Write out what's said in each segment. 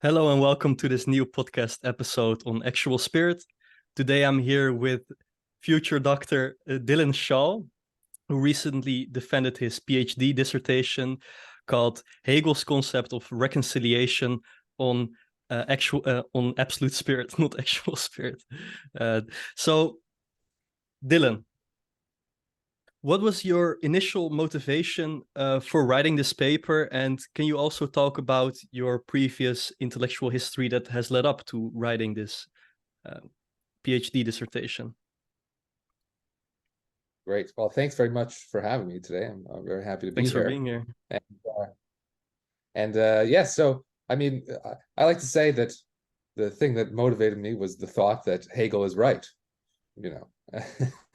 Hello and welcome to this new podcast episode on actual spirit. Today I'm here with future Dr. Dylan Shaul, who recently defended his PhD dissertation called Hegel's Concept of Reconciliation on on absolute spirit, not actual spirit. So, Dylan, what was your initial motivation for writing this paper? And can you also talk about your previous intellectual history that has led up to writing this PhD dissertation? Great. Well, thanks very much for having me today. I'm very happy to be Thanks here. for being here. Yes, so I mean, I like to say that the thing that motivated me was the thought that Hegel is right,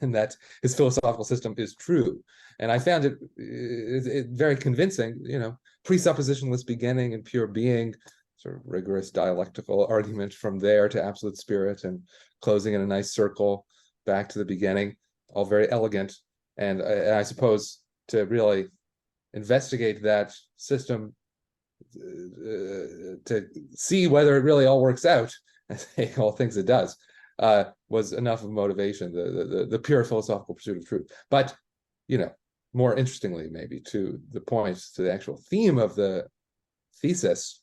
and that his philosophical system is true. And I found it very convincing, presuppositionless beginning and pure being, sort of rigorous dialectical argument from there to absolute spirit and closing in a nice circle back to the beginning, all very elegant. And I suppose to really investigate that system, to see whether it really all works out, as Hegel thinks it does, was enough of motivation, the pure philosophical pursuit of truth. But, more interestingly, maybe to the point, to the actual theme of the thesis,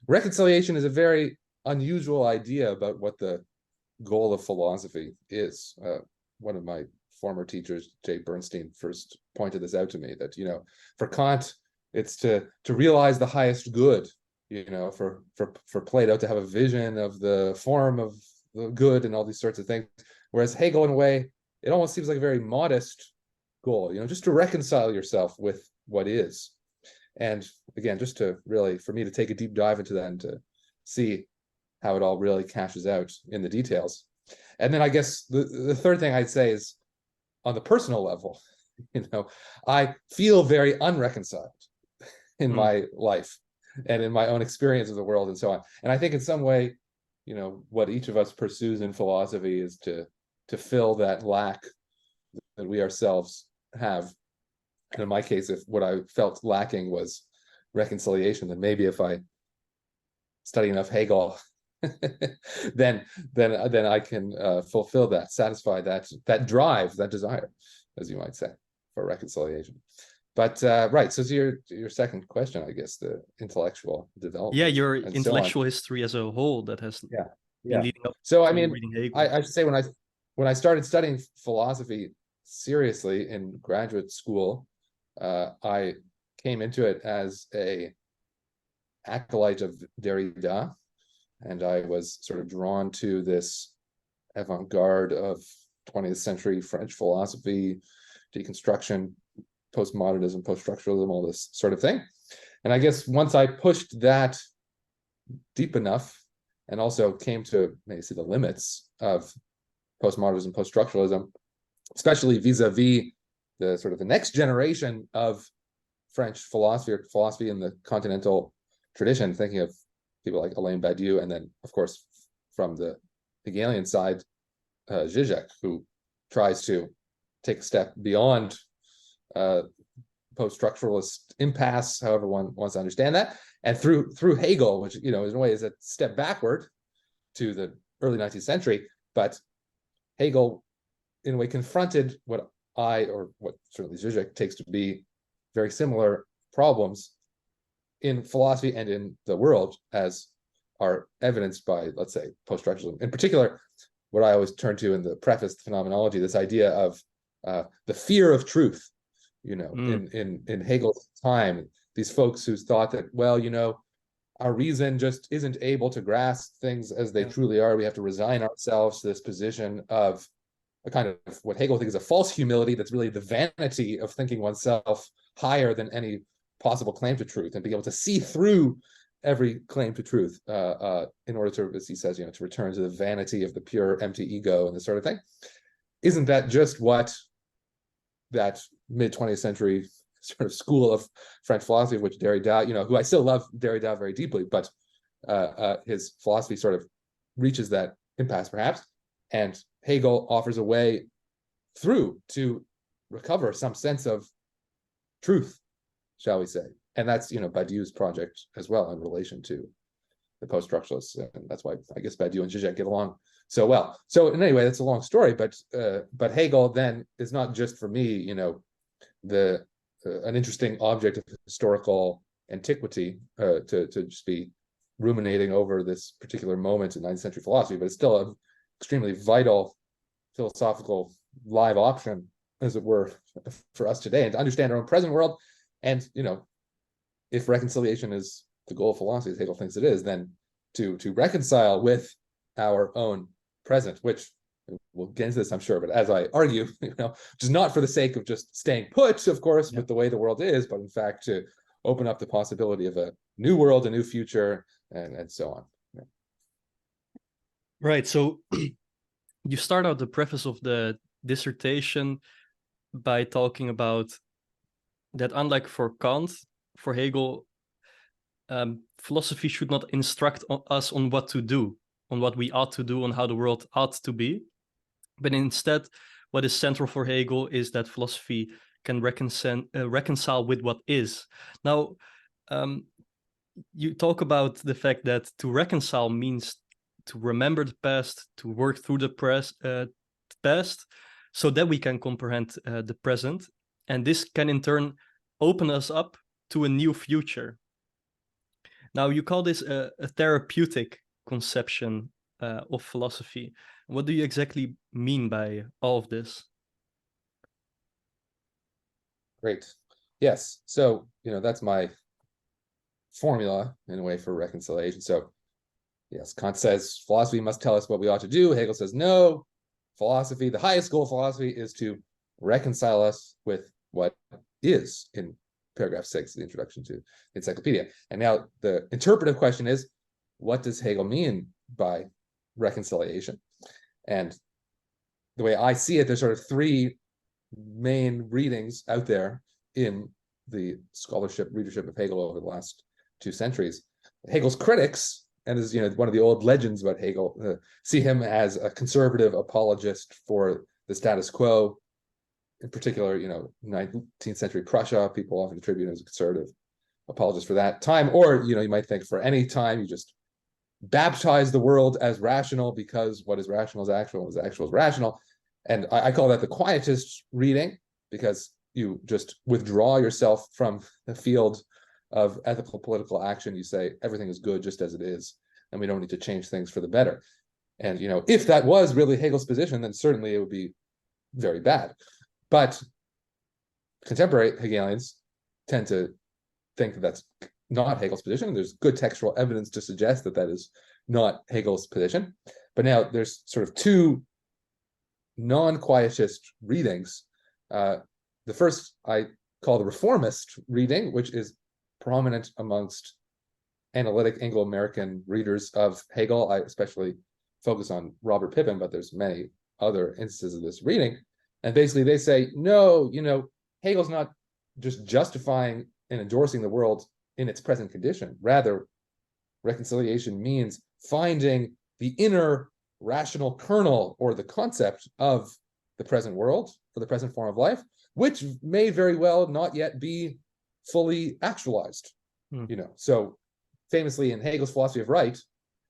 reconciliation is a very unusual idea about what the goal of philosophy is. One of my former teachers, Jay Bernstein, first pointed this out to me, that, for Kant, it's to realize the highest good, for Plato to have a vision of the form of the good and all these sorts of things. Whereas Hegel, in a way, it almost seems like a very modest goal, just to reconcile yourself with what is. And again, just to really, for me to take a deep dive into that and to see how it all really cashes out in the details. And then I guess the third thing I'd say is, on the personal level, I feel very unreconciled in my life and in my own experience of the world and so on. And I think in some way, what each of us pursues in philosophy is to fill that lack that we ourselves have. And in my case, if what I felt lacking was reconciliation, then maybe if I study enough Hegel, then I can fulfill that, satisfy that drive, that desire, as you might say, for reconciliation. But right, so to your second question, I guess, the intellectual development. Yeah, your intellectual history as a whole that has been leading up. So to I mean, reading Hegel. I should say, when I started studying philosophy seriously in graduate school, I came into it as a acolyte of Derrida, and I was sort of drawn to this avant-garde of 20th century French philosophy, deconstruction, postmodernism, post-structuralism, all this sort of thing. And I guess once I pushed that deep enough, and also came to maybe see the limits of postmodernism, post-structuralism, especially vis-a-vis the sort of the next generation of French philosophy, or philosophy in the continental tradition, thinking of people like Alain Badiou, and then, of course, from the Hegelian side, Zizek, who tries to take a step beyond post-structuralist impasse, however one wants to understand that, and through Hegel, which, in a way is a step backward to the early 19th century, but Hegel, in a way, confronted what certainly Zizek takes to be very similar problems in philosophy and in the world, as are evidenced by, let's say, post-structuralism. In particular, what I always turn to in the preface, the phenomenology, this idea of the fear of truth, in Hegel's time, these folks who thought that, well, our reason just isn't able to grasp things as they truly are. We have to resign ourselves to this position of a kind of what Hegel thinks is a false humility, that's really the vanity of thinking oneself higher than any possible claim to truth, and be able to see through every claim to truth in order to, as he says, to return to the vanity of the pure empty ego and this sort of thing. Isn't that just what that mid-20th century sort of school of French philosophy, of which Derrida, who I still love Derrida very deeply, but his philosophy sort of reaches that impasse perhaps, and Hegel offers a way through to recover some sense of truth, shall we say. And that's, Badiou's project as well in relation to the post-structuralists, and that's why I guess Badiou and Zizek get along so well. So in any way, that's a long story, but Hegel then is not just for me, you know, an interesting object of historical antiquity to just be ruminating over this particular moment in 19th century philosophy, but it's still an extremely vital philosophical live option, as it were, for us today, and to understand our own present world. And, you know, if reconciliation is the goal of philosophy, as Hegel thinks it is, then to reconcile with our own present, which we'll get into this, I'm sure, but as I argue, you know, just not for the sake of just staying put, of course, with the way the world is, but in fact to open up the possibility of a new world, a new future, and so on. Yeah. Right. So you start out the preface of the dissertation by talking about that, unlike for Kant, for Hegel, philosophy should not instruct us on what to do, on what we ought to do, on how the world ought to be. But instead, what is central for Hegel is that philosophy can reconcile with what is. Now, you talk about the fact that to reconcile means to remember the past, to work through the past, so that we can comprehend the present. And this can in turn open us up to a new future. Now, you call this a therapeutic conception of philosophy. What do you exactly mean by all of this? Great. Yes. So, you know, that's my formula in a way for reconciliation. So, yes, Kant says philosophy must tell us what we ought to do. Hegel says no. Philosophy, the highest goal of philosophy, is to reconcile us with what is, in paragraph 6, the introduction to the encyclopedia. And now the interpretive question is, what does Hegel mean by reconciliation? And the way I see it, there's sort of three main readings out there in the scholarship, readership of Hegel over the last 2 centuries. Hegel's critics, and is, you know, one of the old legends about Hegel, see him as a conservative apologist for the status quo. In particular, you know, 19th century Prussia, people often attribute him as a conservative apologist for that time. Or, you know, you might think for any time you just baptize the world as rational, because what is rational is actual, what is actual is rational. And I call that the quietist reading, because you just withdraw yourself from the field of ethical political action. You say everything is good just as it is, and we don't need to change things for the better. And, you know, if that was really Hegel's position, then certainly it would be very bad. But contemporary Hegelians tend to think that that's not Hegel's position. There's good textual evidence to suggest that that is not Hegel's position. But now there's sort of two non-quietist readings. The first I call the reformist reading, which is prominent amongst analytic Anglo-American readers of Hegel. I especially focus on Robert Pippin, but there's many other instances of this reading. And basically they say, no, you know, Hegel's not just justifying and endorsing the world in its present condition. Rather, reconciliation means finding the inner rational kernel or the concept of the present world or the present form of life, which may very well not yet be fully actualized. You know, so famously in Hegel's philosophy of right,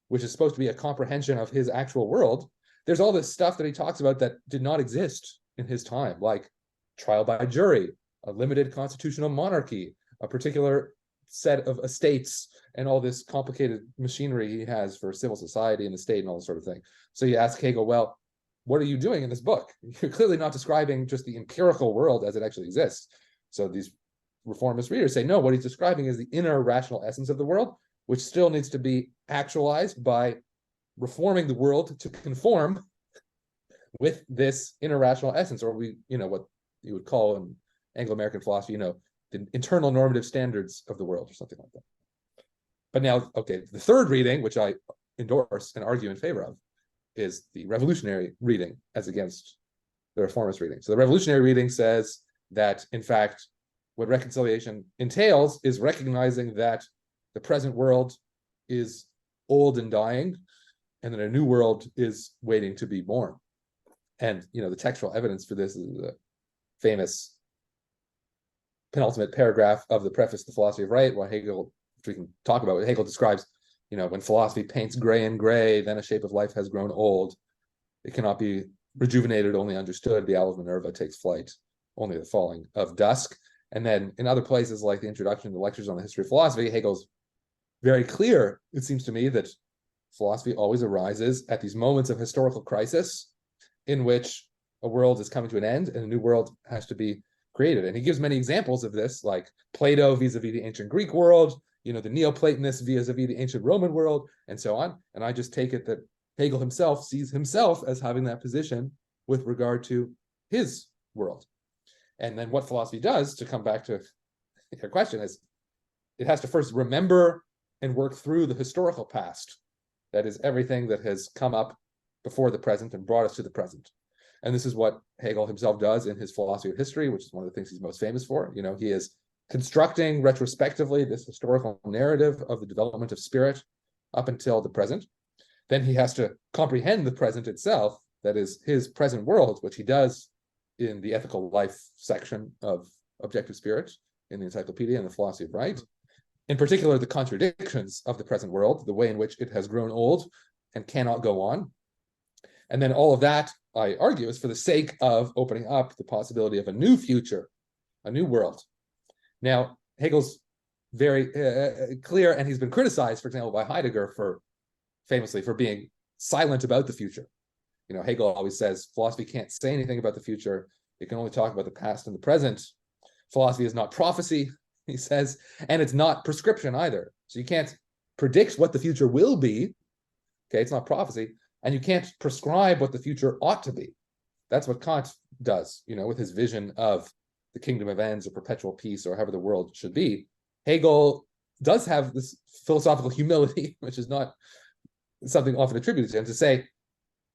which is supposed to be a comprehension of his actual world, there's all this stuff that he talks about that did not exist in his time, like trial by jury, a limited constitutional monarchy, a particular set of estates, and all this complicated machinery he has for civil society and the state and all this sort of thing. So you ask Hegel, well, what are you doing in this book? You're clearly not describing just the empirical world as it actually exists. So these reformist readers say, no, what he's describing is the inner rational essence of the world, which still needs to be actualized by reforming the world to conform with this inner rational essence, or what you would call in Anglo-American philosophy, the internal normative standards of the world, or something like that. But now, okay, the third reading, which I endorse and argue in favor of, is the revolutionary reading as against the reformist reading. So the revolutionary reading says that, in fact, what reconciliation entails is recognizing that the present world is old and dying, and that a new world is waiting to be born. And, the textual evidence for this is the famous penultimate paragraph of the preface to the Philosophy of Right, where Hegel, which we can talk about, Hegel describes when philosophy paints gray and gray, then a shape of life has grown old. It cannot be rejuvenated, only understood. The owl of Minerva takes flight, only the falling of dusk. And then in other places, like the introduction to the lectures on the history of philosophy, Hegel's very clear, it seems to me, that philosophy always arises at these moments of historical crisis in which a world is coming to an end and a new world has to be created. And he gives many examples of this, like Plato vis-a-vis the ancient Greek world, the Neoplatonists vis-a-vis the ancient Roman world, and so on. And I just take it that Hegel himself sees himself as having that position with regard to his world. And then what philosophy does, to come back to your question, is it has to first remember and work through the historical past. That is everything that has come up before the present and brought us to the present. And this is what Hegel himself does in his philosophy of history, which is one of the things he's most famous for. He is constructing retrospectively this historical narrative of the development of spirit up until the present. Then he has to comprehend the present itself, that is his present world, which he does in the ethical life section of Objective Spirit in the Encyclopedia and the Philosophy of Right. In particular, the contradictions of the present world, the way in which it has grown old and cannot go on. And then all of that, I argue, is for the sake of opening up the possibility of a new future, a new world. Now, Hegel's very clear, and he's been criticized, for example, by Heidegger famously for being silent about the future. Hegel always says philosophy can't say anything about the future. It can only talk about the past and the present. Philosophy is not prophecy, he says, and it's not prescription either. So you can't predict what the future will be. Okay, it's not prophecy. And you can't prescribe what the future ought to be. That's what Kant does, with his vision of the kingdom of ends or perpetual peace or however the world should be. Hegel does have this philosophical humility, which is not something often attributed to him, to say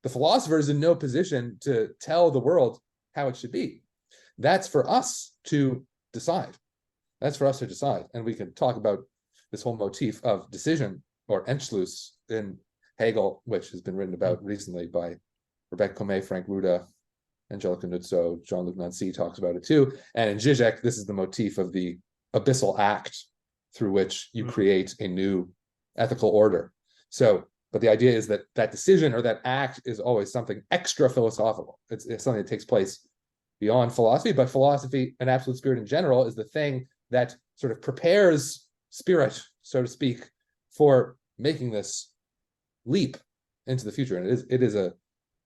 the philosopher is in no position to tell the world how it should be. That's for us to decide. That's for us to decide. And we can talk about this whole motif of decision or Entschluss in Hegel, which has been written about recently by Rebecca Comey, Frank Ruda, Angelica Nuzzo, Jean-Luc Nancy talks about it too. And in Zizek, this is the motif of the abyssal act through which you create a new ethical order. So, but the idea is that that decision or that act is always something extra philosophical. It's something that takes place beyond philosophy, but philosophy and absolute spirit in general is the thing that sort of prepares spirit, so to speak, for making this leap into the future. And it is a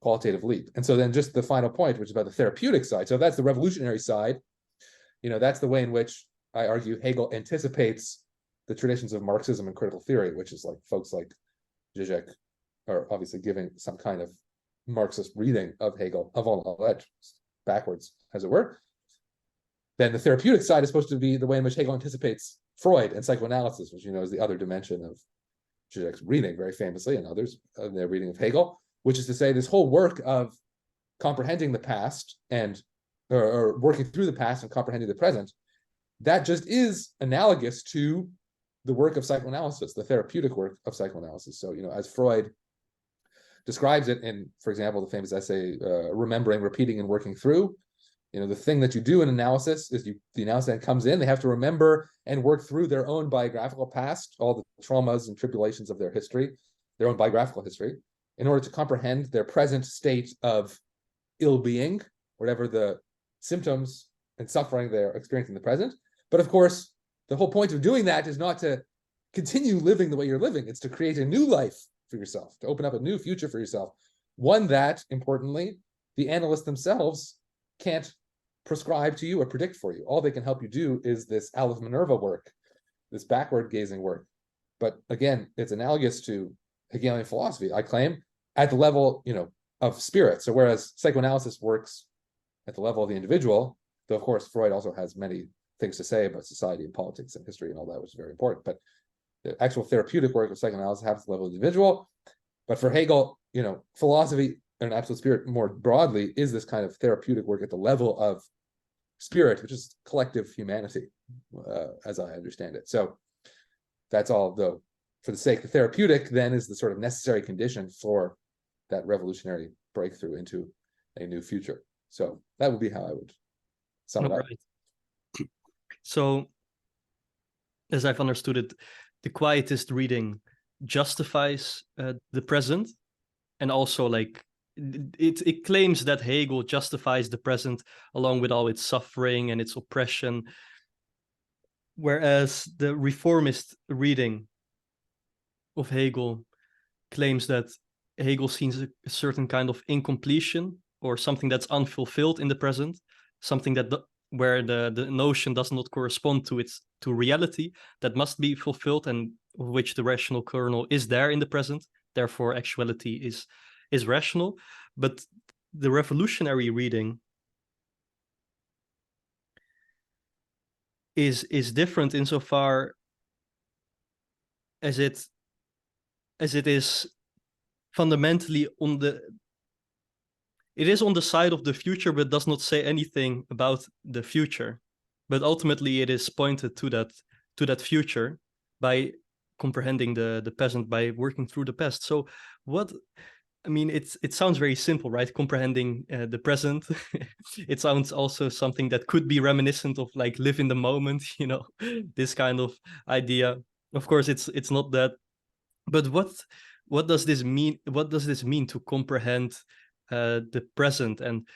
qualitative leap. And so then just the final point, which is about the therapeutic side. So that's the revolutionary side. That's the way in which I argue Hegel anticipates the traditions of Marxism and critical theory, which is like folks like Zizek are obviously giving some kind of Marxist reading of Hegel, of all that backwards, as it were. Then the therapeutic side is supposed to be the way in which Hegel anticipates Freud and psychoanalysis, which is the other dimension of Zizek's reading, very famously, and others in their reading of Hegel, which is to say this whole work of comprehending the past and or working through the past and comprehending the present, that just is analogous to the work of psychoanalysis, the therapeutic work of psychoanalysis. So, as Freud describes it in, for example, the famous essay, Remembering, Repeating, and Working Through, the thing that you do in analysis is the analysis that comes in, they have to remember and work through their own biographical past, all the traumas and tribulations of their history, their own biographical history, in order to comprehend their present state of ill-being, whatever the symptoms and suffering they're experiencing in the present. But of course, the whole point of doing that is not to continue living the way you're living. It's to create a new life for yourself, to open up a new future for yourself. One that, importantly, the analysts themselves can't prescribe to you or predict for you. All they can help you do is this Owl of Minerva work, this backward gazing work. But again, it's analogous to Hegelian philosophy, I claim, at the level, of spirit. So whereas psychoanalysis works at the level of the individual, though of course Freud also has many things to say about society and politics and history and all that, which is very important. But the actual therapeutic work of psychoanalysis happens at the level of the individual. But for Hegel, philosophy and absolute spirit more broadly is this kind of therapeutic work at the level of spirit, which is collective humanity, as I understand it. So that's all, though, for the sake. The therapeutic then is the sort of necessary condition for that revolutionary breakthrough into a new future. So that would be how I would sum it up. So, as I've understood it, the quietist reading justifies the present, and also like it claims that Hegel justifies the present along with all its suffering and its oppression, whereas the reformist reading of Hegel claims that Hegel sees a certain kind of incompletion or something that's unfulfilled in the present, something that where the notion does not correspond to reality, that must be fulfilled, and of which the rational kernel is there in the present. Therefore, actuality is rational. But the revolutionary reading is different insofar as it is fundamentally on the side of the future, but does not say anything about the future. But ultimately, it is pointed to that future by comprehending the present, by working through the past. So it sounds very simple, right? Comprehending the present. It sounds also something that could be reminiscent of like live in the moment, this kind of idea. Of course, it's not that. But what does this mean? What does this mean to comprehend the present? And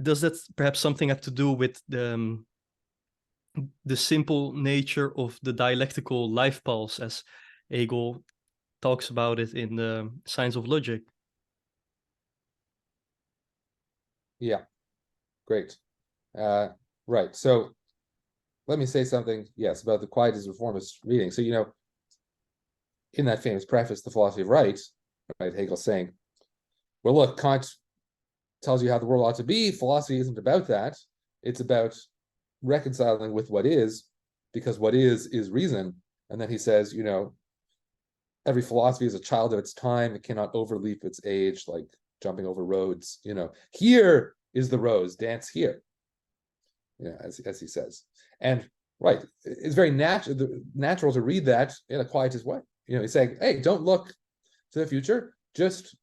does that perhaps something have to do with the simple nature of the dialectical life pulse, as Hegel talks about it in the Science of Logic? Yeah, great. Right. So let me say something, yes, about the quietist reformist reading. So, in that famous preface, The Philosophy of Right, Hegel's saying, well, look, Kant tells you how the world ought to be. Philosophy isn't about that. It's about reconciling with what is, because what is reason. And then he says, every philosophy is a child of its time. It cannot overleap its age, like jumping over roads. Here is the rose, dance here. As he says. And right, it's very natural to read that in a quietist way. He's saying, hey, don't look to the future, just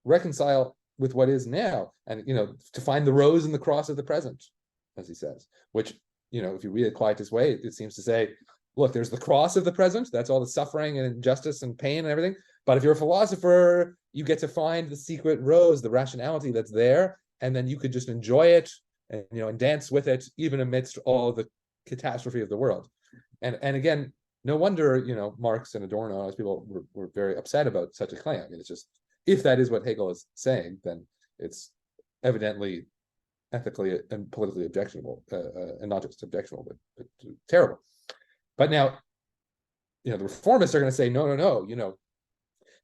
reconcile with what is now, and to find the rose in the cross of the present, as he says, which if you read it quietist way, it seems to say, look, there's the cross of the present, that's all the suffering and injustice and pain and everything, but if you're a philosopher, you get to find the secret rose, the rationality that's there, and then you could just enjoy it and dance with it even amidst all the catastrophe of the world. And again, no wonder Marx and Adorno, as people were very upset about such a claim. It's just, if that is what Hegel is saying, then it's evidently ethically and politically objectionable, and not just objectionable, but terrible. But now, the reformists are going to say, no.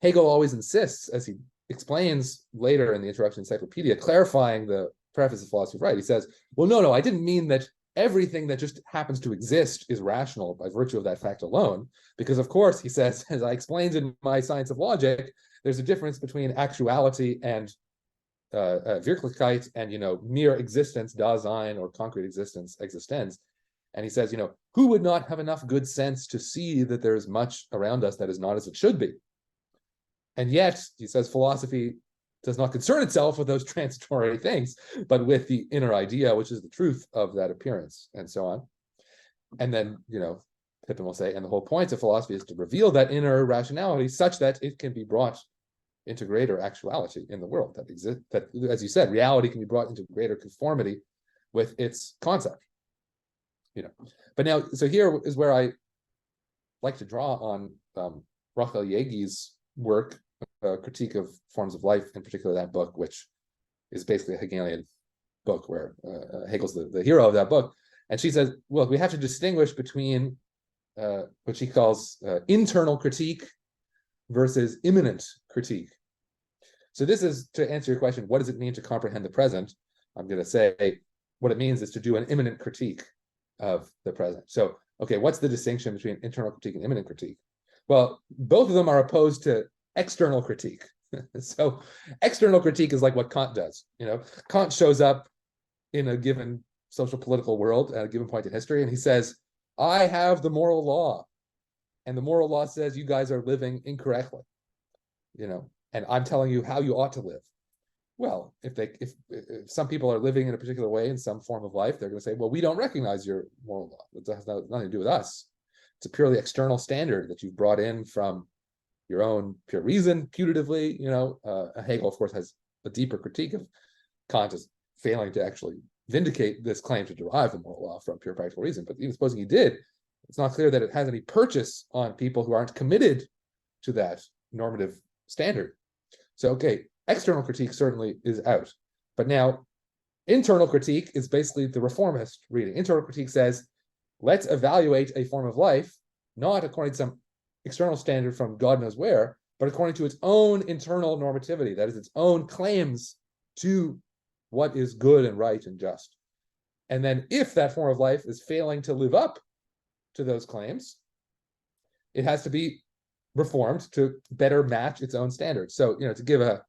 Hegel always insists, as he explains later in the Introduction to Encyclopedia, clarifying the preface of Philosophy of Right. He says, well, no, I didn't mean that everything that just happens to exist is rational by virtue of that fact alone. Because, of course, he says, as I explained in my Science of Logic, there's a difference between actuality and Wirklichkeit and, mere existence, Dasein, or concrete existence, Existenz. And he says, who would not have enough good sense to see that there's much around us that is not as it should be? And yet, he says, philosophy does not concern itself with those transitory things, but with the inner idea, which is the truth of that appearance, and so on. And then, Pippin will say, and the whole point of philosophy is to reveal that inner rationality such that it can be brought into greater actuality in the world that exists, that, as you said, reality can be brought into greater conformity with its concept. But now, so here is where I like to draw on Rachel Yegi's work, Critique of Forms of Life, in particular that book, which is basically a Hegelian book where Hegel's the hero of that book. And she says, well, we have to distinguish between what she calls internal critique versus imminent critique. So this is to answer your question, what does it mean to comprehend the present? I'm going to say what it means is to do an imminent critique of the present. So, okay, what's the distinction between internal critique and imminent critique? Well, both of them are opposed to external critique. So external critique is like what Kant does. Kant shows up in a given social political world at a given point in history, and he says, I have the moral law, and the moral law says you guys are living incorrectly, and I'm telling you how you ought to live. Well, if some people are living in a particular way in some form of life, they're going to say, well, we don't recognize your moral law. It has nothing to do with us. It's a purely external standard that you've brought in from your own pure reason, putatively. Hegel, of course, has a deeper critique of Kant as failing to actually vindicate this claim to derive the moral law from pure practical reason. But even supposing he did, it's not clear that it has any purchase on people who aren't committed to that normative standard. So, okay, external critique certainly is out. But now, internal critique is basically the reformist reading. Internal critique says, let's evaluate a form of life, not according to some external standard from God knows where, but according to its own internal normativity, that is, its own claims to what is good and right and just. And then if that form of life is failing to live up to those claims, it has to be reformed to better match its own standards. So, to give a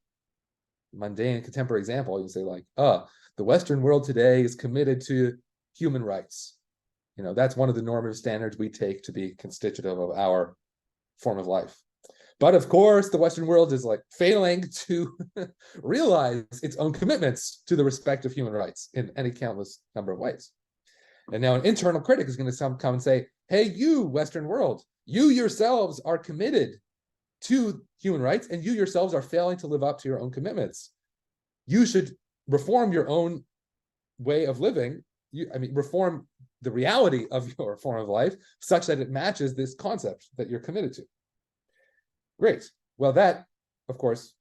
mundane contemporary example, you can say like, the Western world today is committed to human rights. That's one of the normative standards we take to be constitutive of our form of life. But of course, the Western world is like failing to realize its own commitments to the respect of human rights in any countless number of ways. And now an internal critic is going to come and say, hey, you Western world, you yourselves are committed to human rights, and you yourselves are failing to live up to your own commitments. You should reform your own way of living. Reform the reality of your form of life such that it matches this concept that you're committed to. Great. Well, that, of course,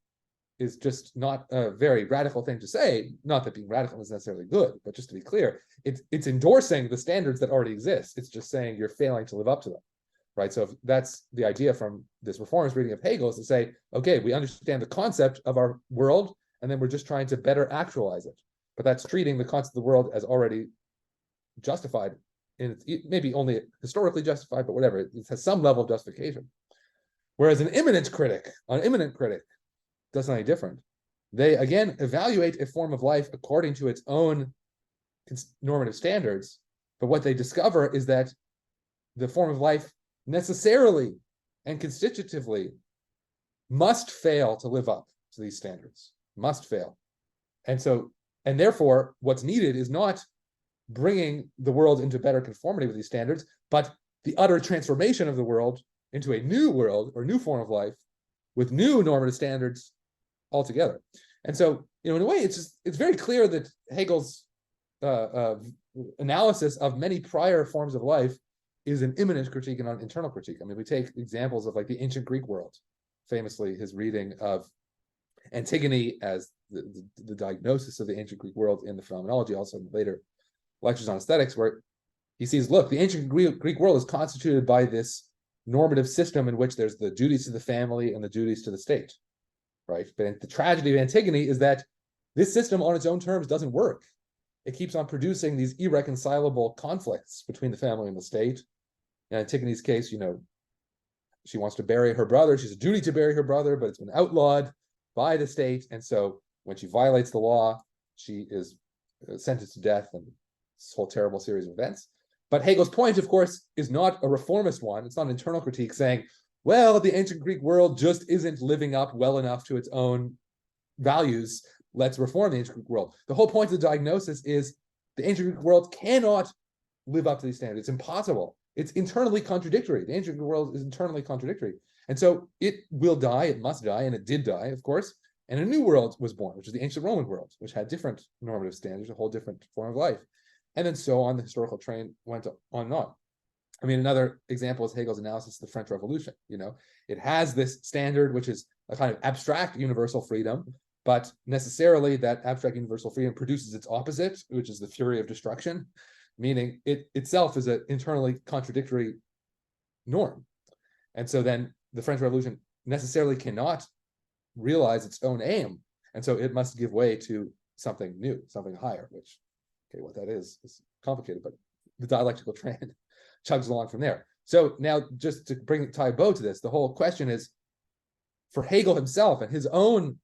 is just not a very radical thing to say. Not that being radical is necessarily good, but just to be clear, it's endorsing the standards that already exist. It's just saying you're failing to live up to them, right? So if that's the idea from this reformist reading of Hegel, is to say, okay, we understand the concept of our world, and then we're just trying to better actualize it. But that's treating the concept of the world as already justified, and maybe only historically justified, but whatever, it has some level of justification. Whereas an imminent critic does something different. They, again, evaluate a form of life according to its own normative standards, but what they discover is that the form of life necessarily and constitutively must fail to live up to these standards, must fail. And therefore, what's needed is not bringing the world into better conformity with these standards, but the utter transformation of the world into a new world or new form of life with new normative standards altogether. And so, in a way, it's very clear that Hegel's analysis of many prior forms of life is an imminent critique and an internal critique. We take examples of like the ancient Greek world, famously his reading of Antigone as the diagnosis of the ancient Greek world in the Phenomenology, also later lectures on aesthetics, where he sees, look, the ancient Greek world is constituted by this normative system in which there's the duties to the family and the duties to the state, right? But the tragedy of Antigone is that this system on its own terms doesn't work. It keeps on producing these irreconcilable conflicts between the family and the state. In Antigone's case, she wants to bury her brother. She has a duty to bury her brother, but it's been outlawed by the state. And so when she violates the law, she is sentenced to death, and this whole terrible series of events. But Hegel's point, of course, is not a reformist one. It's not an internal critique saying, well, the ancient Greek world just isn't living up well enough to its own values. Let's reform the ancient Greek world. The whole point of the diagnosis is the ancient Greek world cannot live up to these standards. It's impossible. It's internally contradictory. The ancient Greek world is internally contradictory. And so it will die, it must die, and it did die, of course. And a new world was born, which is the ancient Roman world, which had different normative standards, a whole different form of life. And then so on, the historical train went on and on. Another example is Hegel's analysis of the French Revolution. It has this standard, which is a kind of abstract universal freedom, but necessarily that abstract universal freedom produces its opposite, which is the fury of destruction, meaning it itself is an internally contradictory norm. And so then the French Revolution necessarily cannot realize its own aim. And so it must give way to something new, something higher, which, okay, what that is complicated, but the dialectical train chugs along from there. So now, just to tie a bow to this, the whole question is, for Hegel himself and his own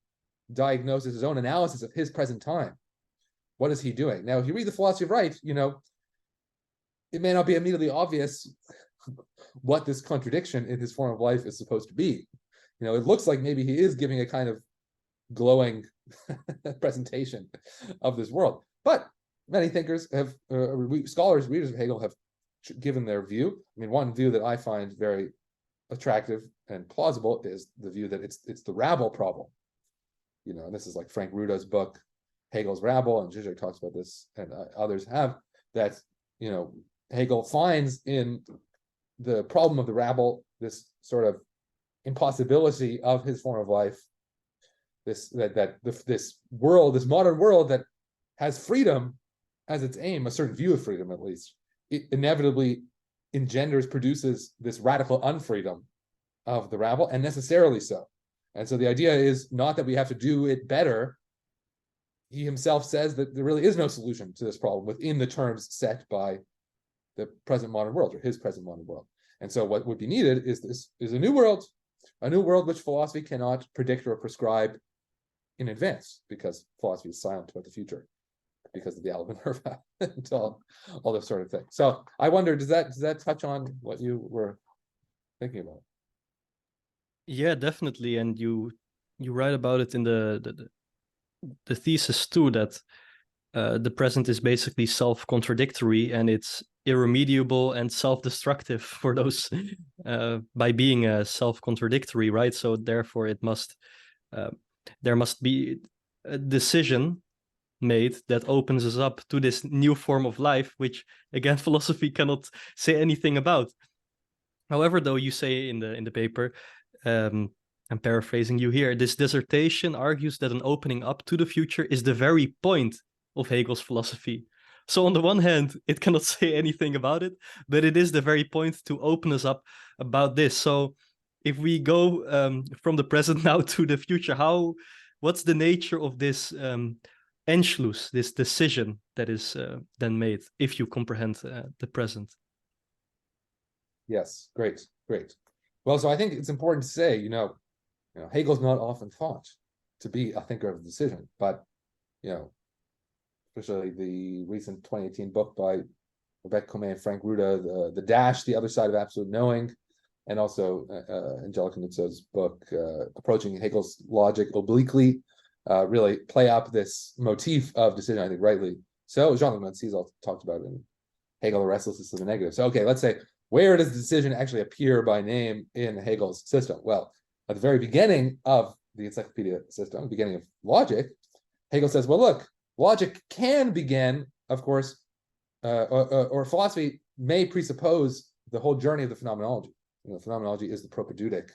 diagnosis, his own analysis of his present time, what is he doing? Now, if you read the philosophy of right, it may not be immediately obvious what this contradiction in his form of life is supposed to be. It looks like maybe he is giving a kind of glowing presentation of this world. But many thinkers have, scholars, readers of Hegel have given their view. I mean, one view that I find very attractive and plausible is the view that it's the rabble problem. And this is like Frank Ruda's book, Hegel's Rabble, and Zizek talks about this, and others have, that, Hegel finds in the problem of the rabble this sort of impossibility of his form of life, this world, this modern world that has freedom as its aim, a certain view of freedom at least, it inevitably produces this radical unfreedom of the rabble, and necessarily so. And so the idea is not that we have to do it better. He himself says that there really is no solution to this problem within the terms set by the present modern world, or his present modern world. And so what would be needed is a new world which philosophy cannot predict or prescribe in advance, because philosophy is silent about the future because of the Alba Nerva and all this sort of thing. So I wonder, does that touch on what you were thinking about? Yeah, definitely. And you write about it in the thesis too, that the present is basically self-contradictory, and it's irremediable and self-destructive for those by being self-contradictory, right? So therefore there must be a decision made that opens us up to this new form of life, which again philosophy cannot say anything about. However, though, you say in the paper, I'm paraphrasing you here, this dissertation argues that an opening up to the future is the very point of Hegel's philosophy. So on the one hand, it cannot say anything about it, but it is the very point to open us up about this. So if we go from the present now to the future, what's the nature of this Entschluss, this decision that is then made, if you comprehend the present? Yes, great. Well, so I think it's important to say, Hegel's not often thought to be a thinker of decision, but, especially the recent 2018 book by Rebecca Comey and Frank Ruda, the Dash, The Other Side of Absolute Knowing, and also Angelica Nuzzo's book, Approaching Hegel's Logic Obliquely, really play up this motif of decision, I think rightly. So Jean-Luc Nancy's all talked about it in Hegel, The Restlessness of the Negative. So, okay, let's say, where does the decision actually appear by name in Hegel's system? Well, at the very beginning of the encyclopedia system, beginning of logic, Hegel says, well, look, logic can begin, of course, or philosophy may presuppose the whole journey of the phenomenology. Phenomenology is the propedeutic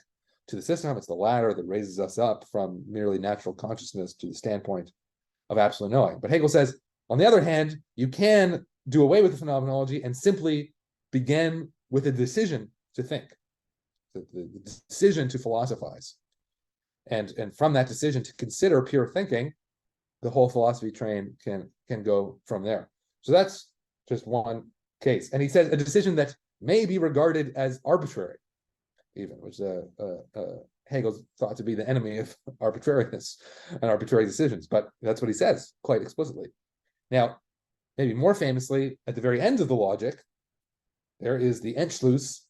to the system. It's the ladder that raises us up from merely natural consciousness to the standpoint of absolute knowing. But Hegel says, on the other hand, you can do away with the phenomenology and simply begin with a decision to think, the decision to philosophize. And from that decision to consider pure thinking, the whole philosophy train can go from there. So that's just one case. And he says a decision that may be regarded as arbitrary, even, which Hegel's thought to be the enemy of arbitrariness and arbitrary decisions. But that's what he says quite explicitly. Now, maybe more famously, at the very end of the logic, there is the Entschluss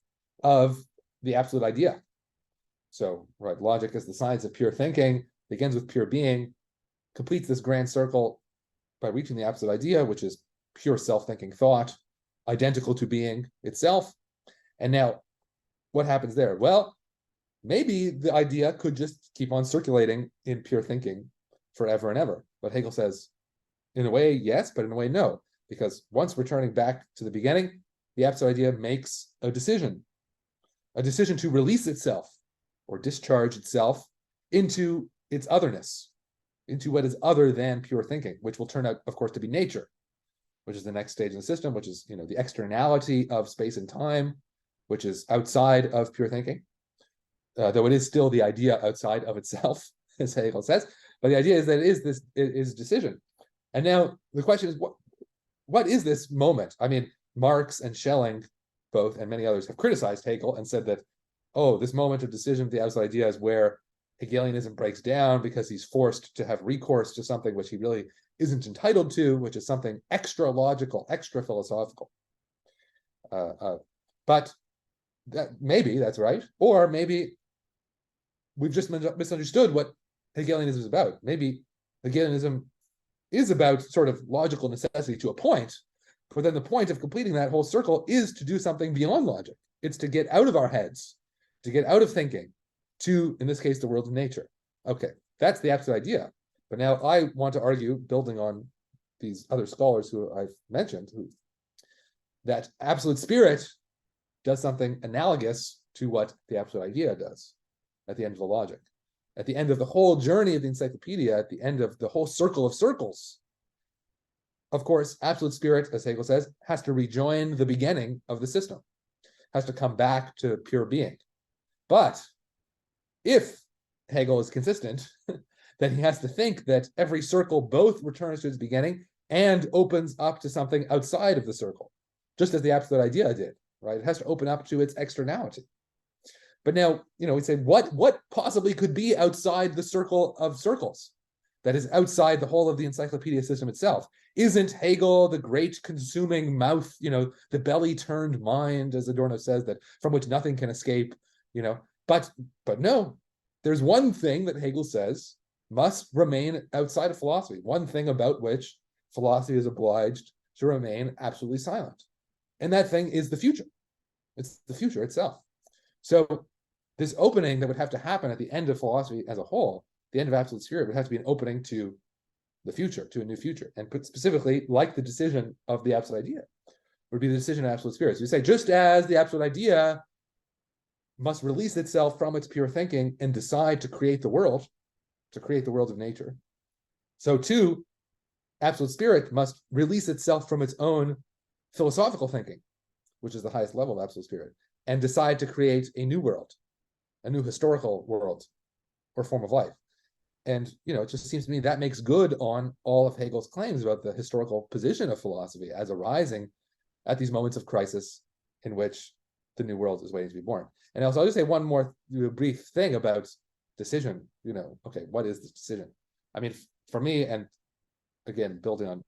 of the absolute idea. So, right, logic is the science of pure thinking, begins with pure being, completes this grand circle by reaching the absolute idea, which is pure self-thinking thought, identical to being itself. And now, what happens there? Well, maybe the idea could just keep on circulating in pure thinking forever and ever. But Hegel says, in a way, yes, but in a way, no. Because once returning back to the beginning, the absolute idea makes a decision to release itself or discharge itself into its otherness, into what is other than pure thinking, which will turn out, of course, to be nature, which is the next stage in the system, which is, the externality of space and time, which is outside of pure thinking, though it is still the idea outside of itself, as Hegel says. But the idea is that it is decision. And now the question is, what is this moment? I mean, Marx and Schelling, both, and many others have criticized Hegel and said that, this moment of decision of the absolute idea is where Hegelianism breaks down because he's forced to have recourse to something which he really isn't entitled to, which is something extra logical, extra philosophical. But maybe that's right, or maybe we've just misunderstood what Hegelianism is about. Maybe Hegelianism is about sort of logical necessity to a point, But then the point of completing that whole circle is to do something beyond logic. It's to get out of our heads, to get out of thinking, to, in this case, the world of nature. Okay, that's the absolute idea. But now I want to argue, building on these other scholars who I've mentioned, that absolute spirit does something analogous to what the absolute idea does at the end of the logic. At the end of the whole journey of the encyclopedia, at the end of the whole circle of circles, of course, absolute spirit, as Hegel says, has to rejoin the beginning of the system, has to come back to pure being. But if Hegel is consistent, then he has to think that every circle both returns to its beginning and opens up to something outside of the circle, just as the absolute idea did, right? It has to open up to its externality. But now, we say, what possibly could be outside the circle of circles? That is outside the whole of the encyclopedia system itself. Isn't Hegel the great consuming mouth, the belly-turned mind, as Adorno says, that from which nothing can escape, But no, there's one thing that Hegel says must remain outside of philosophy, one thing about which philosophy is obliged to remain absolutely silent. And that thing is the future. It's the future itself. So this opening that would have to happen at the end of philosophy as a whole, the end of absolute spirit, would have to be an opening to the future, to a new future. And put specifically, like the decision of the absolute idea, would be the decision of absolute spirit. So you say, just as the absolute idea must release itself from its pure thinking and decide to create the world of nature, so too, absolute spirit must release itself from its own philosophical thinking, which is the highest level of absolute spirit, and decide to create a new world, a new historical world or form of life. And, it just seems to me that makes good on all of Hegel's claims about the historical position of philosophy as arising at these moments of crisis in which the new world is waiting to be born. And also, I'll just say one more brief thing about decision. Okay, what is the decision? I mean, for me, and again, building on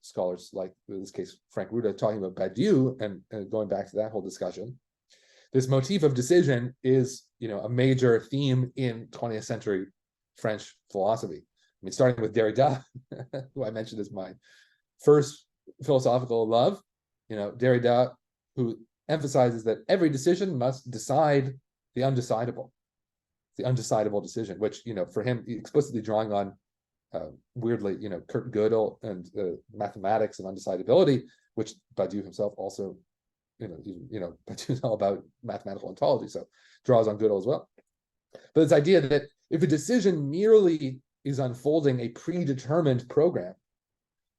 scholars like, in this case, Frank Ruda, talking about Badiou and going back to that whole discussion, this motif of decision is, a major theme in 20th century French philosophy. I mean, starting with Derrida, who I mentioned as my first philosophical love, Derrida, who emphasizes that every decision must decide the undecidable decision, which, for him, explicitly drawing on, weirdly, Kurt Gödel and mathematics and undecidability, which Badiou himself also, Badiou's all about mathematical ontology, so draws on Gödel as well. But this idea that if a decision merely is unfolding a predetermined program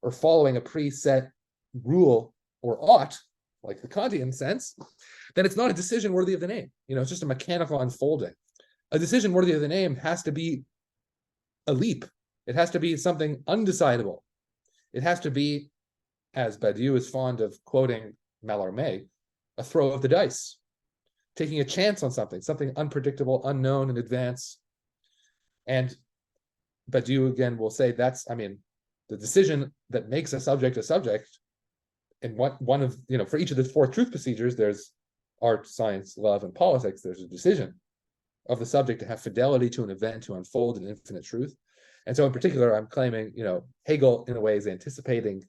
or following a preset rule or ought, like the Kantian sense, then it's not a decision worthy of the name. It's just a mechanical unfolding. A decision worthy of the name has to be a leap. It has to be something undecidable. It has to be, as Badiou is fond of quoting Mallarmé, a throw of the dice, taking a chance on something unpredictable, unknown in advance. And Badiou, again, will say that's, the decision that makes a subject, and one of, for each of the four truth procedures, there's art, science, love, and politics, there's a decision of the subject to have fidelity to an event, to unfold an infinite truth. And so in particular, I'm claiming, Hegel in a way is anticipating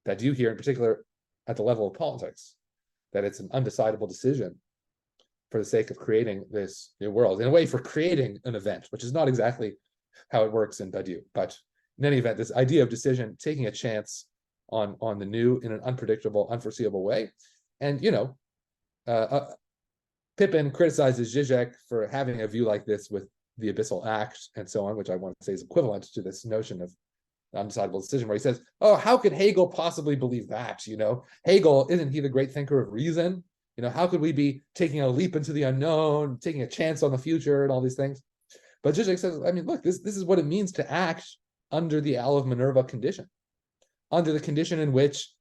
Badiou here, in particular at the level of politics, that it's an undecidable decision for the sake of creating this new world, in a way for creating an event, which is not exactly how it works in Badiou. But in any event, this idea of decision, taking a chance on the new in an unpredictable, unforeseeable way. And, Pippin criticizes Zizek for having a view like this with the abyssal act and so on, which I want to say is equivalent to this notion of undecidable decision, where he says, oh, how could Hegel possibly believe that? Hegel, isn't he the great thinker of reason? How could we be taking a leap into the unknown, taking a chance on the future and all these things? But Zizek says, look, this is what it means to act under the Owl of Minerva condition, under the condition in which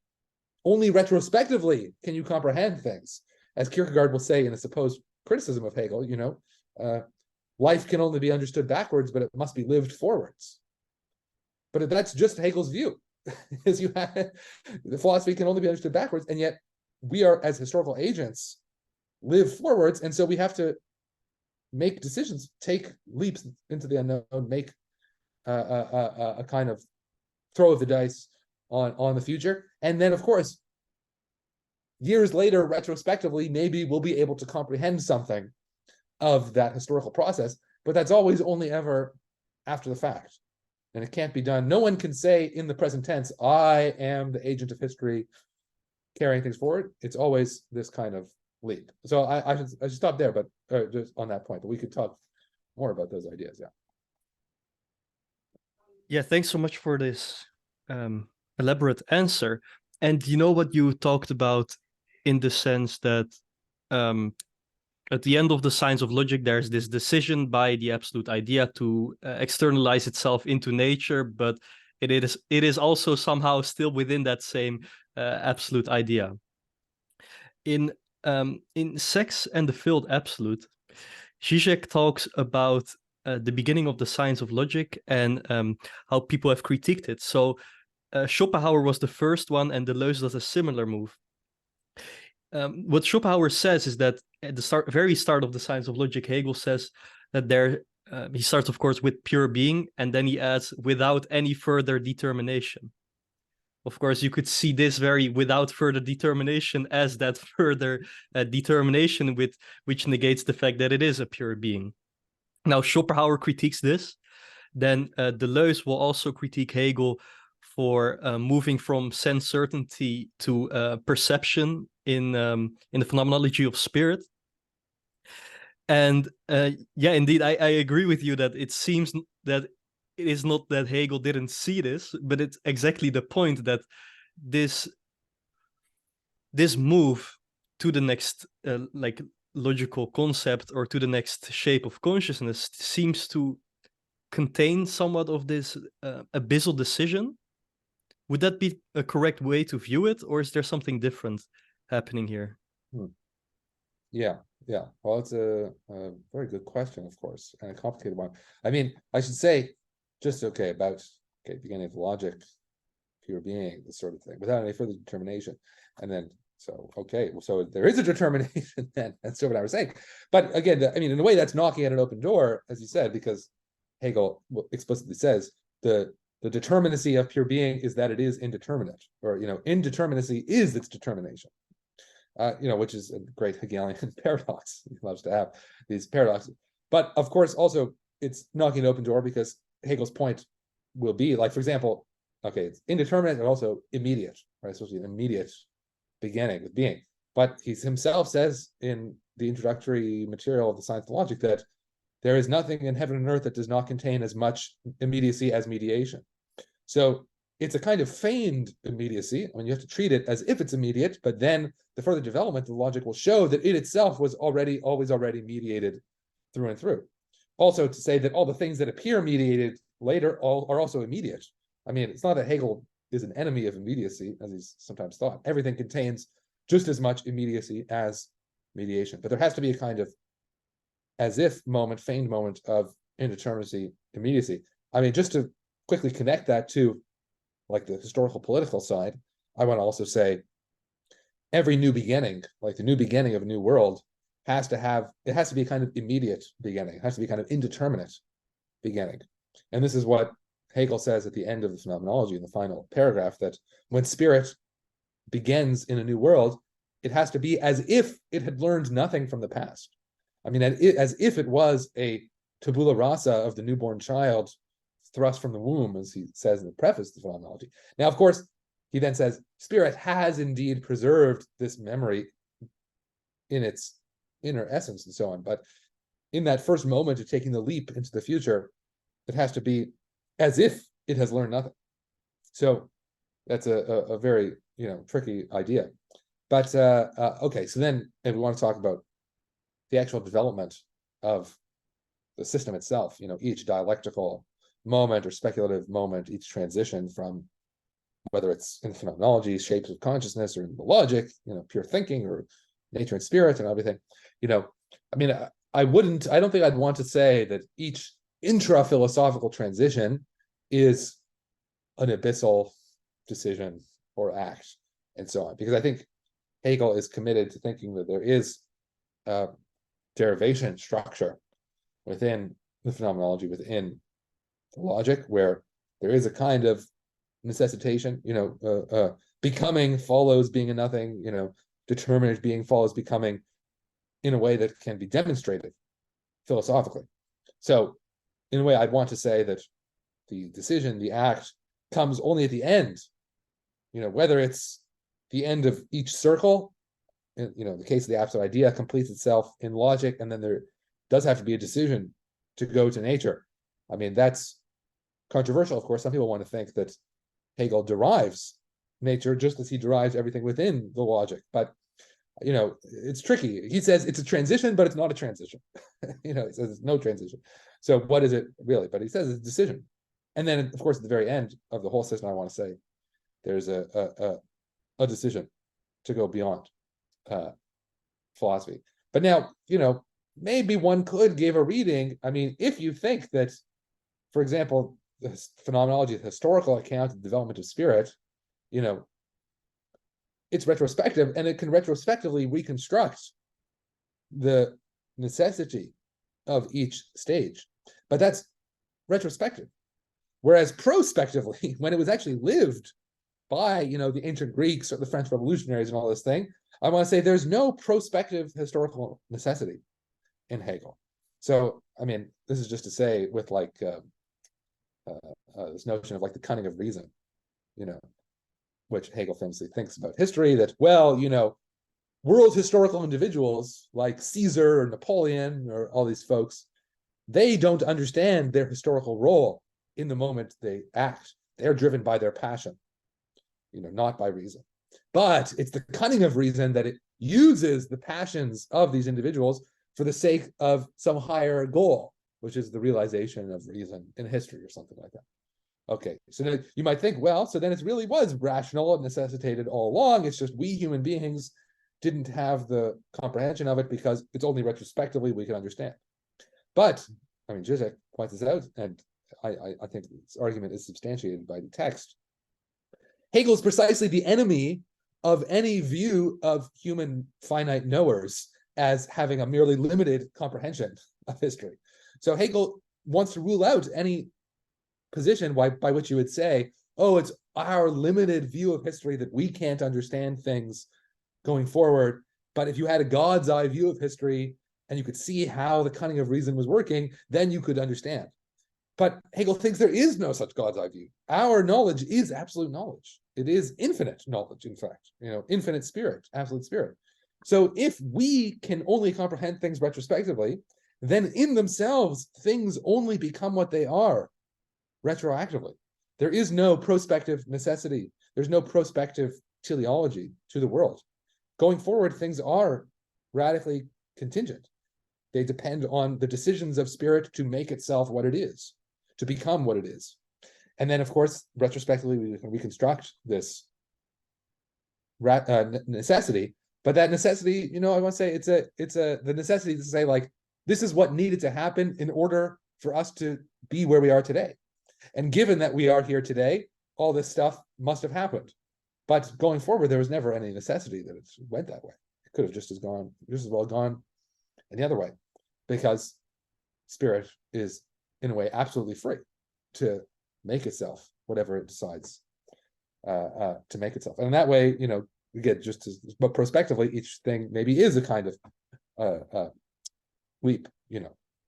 only retrospectively can you comprehend things. As Kierkegaard will say in a supposed criticism of Hegel, life can only be understood backwards, but it must be lived forwards. But that's just Hegel's view. The philosophy can only be understood backwards, and yet we are, as historical agents, live forwards, and so we have to make decisions, take leaps into the unknown, make a kind of throw of the dice, on the future. And then, of course, years later, retrospectively, maybe we'll be able to comprehend something of that historical process, but that's always only ever after the fact. And it can't be done. No one can say in the present tense, I am the agent of history carrying things forward. It's always this kind of leap. So I should stop there, but just on that point, but we could talk more about those ideas. Yeah. Yeah, thanks so much for this elaborate answer. And you know what you talked about in the sense that at the end of the science of logic, there's this decision by the absolute idea to externalize itself into nature, but it is also somehow still within that same absolute idea. In Sex and the Failed Absolute, Zizek talks about the beginning of the science of logic and how people have critiqued it. So Schopenhauer was the first one, and Deleuze does a similar move. What Schopenhauer says is that at the very start of the science of logic, Hegel says that he starts, of course, with pure being, and then he adds without any further determination. Of course, you could see this very without further determination as that further determination which negates the fact that it is a pure being. Now, Schopenhauer critiques this. Then Deleuze will also critique Hegel for moving from sense certainty to perception in the phenomenology of spirit. And yeah, indeed, I agree with you that it seems that it is not that Hegel didn't see this, but it's exactly the point that this move to the next like logical concept or to the next shape of consciousness seems to contain somewhat of this abyssal decision. Would that be a correct way to view it, or is there something different happening here? Yeah. Well, it's a very good question, of course, and a complicated one. I mean, I should say, just about beginning of logic, pure being, this sort of thing, without any further determination. And then, so there is a determination then, that's what I was saying. But again, I mean, in a way, that's knocking at an open door, as you said, because Hegel explicitly says the determinacy of pure being is that it is indeterminate, or indeterminacy is its determination. Which is a great Hegelian paradox. He loves to have these paradoxes. But of course, also it's knocking an open door, because Hegel's point will be, like, for example, it's indeterminate and also immediate, right? It's supposed to be an immediate beginning with being. But he himself says in the introductory material of the Science of Logic that there is nothing in heaven and earth that does not contain as much immediacy as mediation. So it's a kind of feigned immediacy. I mean, you have to treat it as if it's immediate, but then the further development of the logic will show that it itself was always already mediated through and through. Also, to say that all the things that appear mediated later are also immediate. I mean, it's not that Hegel is an enemy of immediacy, as he's sometimes thought. Everything contains just as much immediacy as mediation, but there has to be a kind of as if moment, feigned moment of indeterminacy, immediacy. I mean, just to quickly connect that to like the historical political side, I want to also say every new beginning, like the new beginning of a new world, has to be a kind of immediate beginning. It has to be kind of indeterminate beginning. And this is what Hegel says at the end of the phenomenology in the final paragraph, that when spirit begins in a new world, it has to be as if it had learned nothing from the past. I mean, as if it was a tabula rasa of the newborn child thrust from the womb, as he says in the preface to the phenomenology. Now, of course, he then says, spirit has indeed preserved this memory in its inner essence and so on. But in that first moment of taking the leap into the future, it has to be as if it has learned nothing. So that's a very tricky idea. But okay, so then if we want to talk about the actual development of the system itself, each dialectical moment or speculative moment, each transition from whether it's in the phenomenology, shapes of consciousness, or in the logic, pure thinking, or nature and spirit and everything. I mean, I don't think I'd want to say that each intra-philosophical transition is an abyssal decision or act and so on, because I think Hegel is committed to thinking that there is a derivation structure within the phenomenology, within the logic, where there is a kind of necessitation, becoming follows being a nothing, determinate being follows becoming in a way that can be demonstrated philosophically. So in a way, I'd want to say that the decision, the act, comes only at the end, whether it's the end of each circle, the case of the absolute idea completes itself in logic, and then there does have to be a decision to go to nature. I mean, that's controversial, of course. Some people want to think that Hegel derives nature just as he derives everything within the logic. But, it's tricky. He says it's a transition, but it's not a transition. He says it's no transition. So what is it really? But he says it's a decision. And then, of course, at the very end of the whole system, I want to say there's a decision to go beyond philosophy. But now, maybe one could give a reading. I mean, if you think that, for example, the phenomenology, the historical account of the development of spirit, it's retrospective, and it can retrospectively reconstruct the necessity of each stage. But that's retrospective. Whereas prospectively, when it was actually lived by, the ancient Greeks or the French revolutionaries and all this thing, I want to say there's no prospective historical necessity in Hegel. So, I mean, this is just to say with this notion of the cunning of reason, which Hegel famously thinks about history, that, world historical individuals like Caesar or Napoleon or all these folks, they don't understand their historical role in the moment they act. They're driven by their passion, not by reason. But it's the cunning of reason that it uses the passions of these individuals for the sake of some higher goal, which is the realization of reason in history or something like that. Okay, so then you might think, well, so then it really was rational and necessitated all along. It's just we human beings didn't have the comprehension of it because it's only retrospectively we can understand. But, I mean, Zizek points this out, and I think this argument is substantiated by the text. Hegel is precisely the enemy of any view of human finite knowers as having a merely limited comprehension of history. So Hegel wants to rule out any position by which you would say, oh, it's our limited view of history that we can't understand things going forward. But if you had a God's eye view of history and you could see how the cunning of reason was working, then you could understand. But Hegel thinks there is no such God's eye view. Our knowledge is absolute knowledge. It is infinite knowledge, in fact, infinite spirit, absolute spirit. So if we can only comprehend things retrospectively, then in themselves, things only become what they are retroactively. There is no prospective necessity. There's no prospective teleology to the world. Going forward, things are radically contingent. They depend on the decisions of spirit to make itself what it is, to become what it is. And then, of course, retrospectively, we can reconstruct this necessity. But that necessity, I want to say it's the necessity to say, this is what needed to happen in order for us to be where we are today. And given that we are here today, all this stuff must have happened. But going forward, there was never any necessity that it went that way. It could have just as well gone in the other way, because spirit is, in a way, absolutely free to make itself whatever it decides to make itself. And in that way, we get but prospectively, each thing maybe is a kind of leap,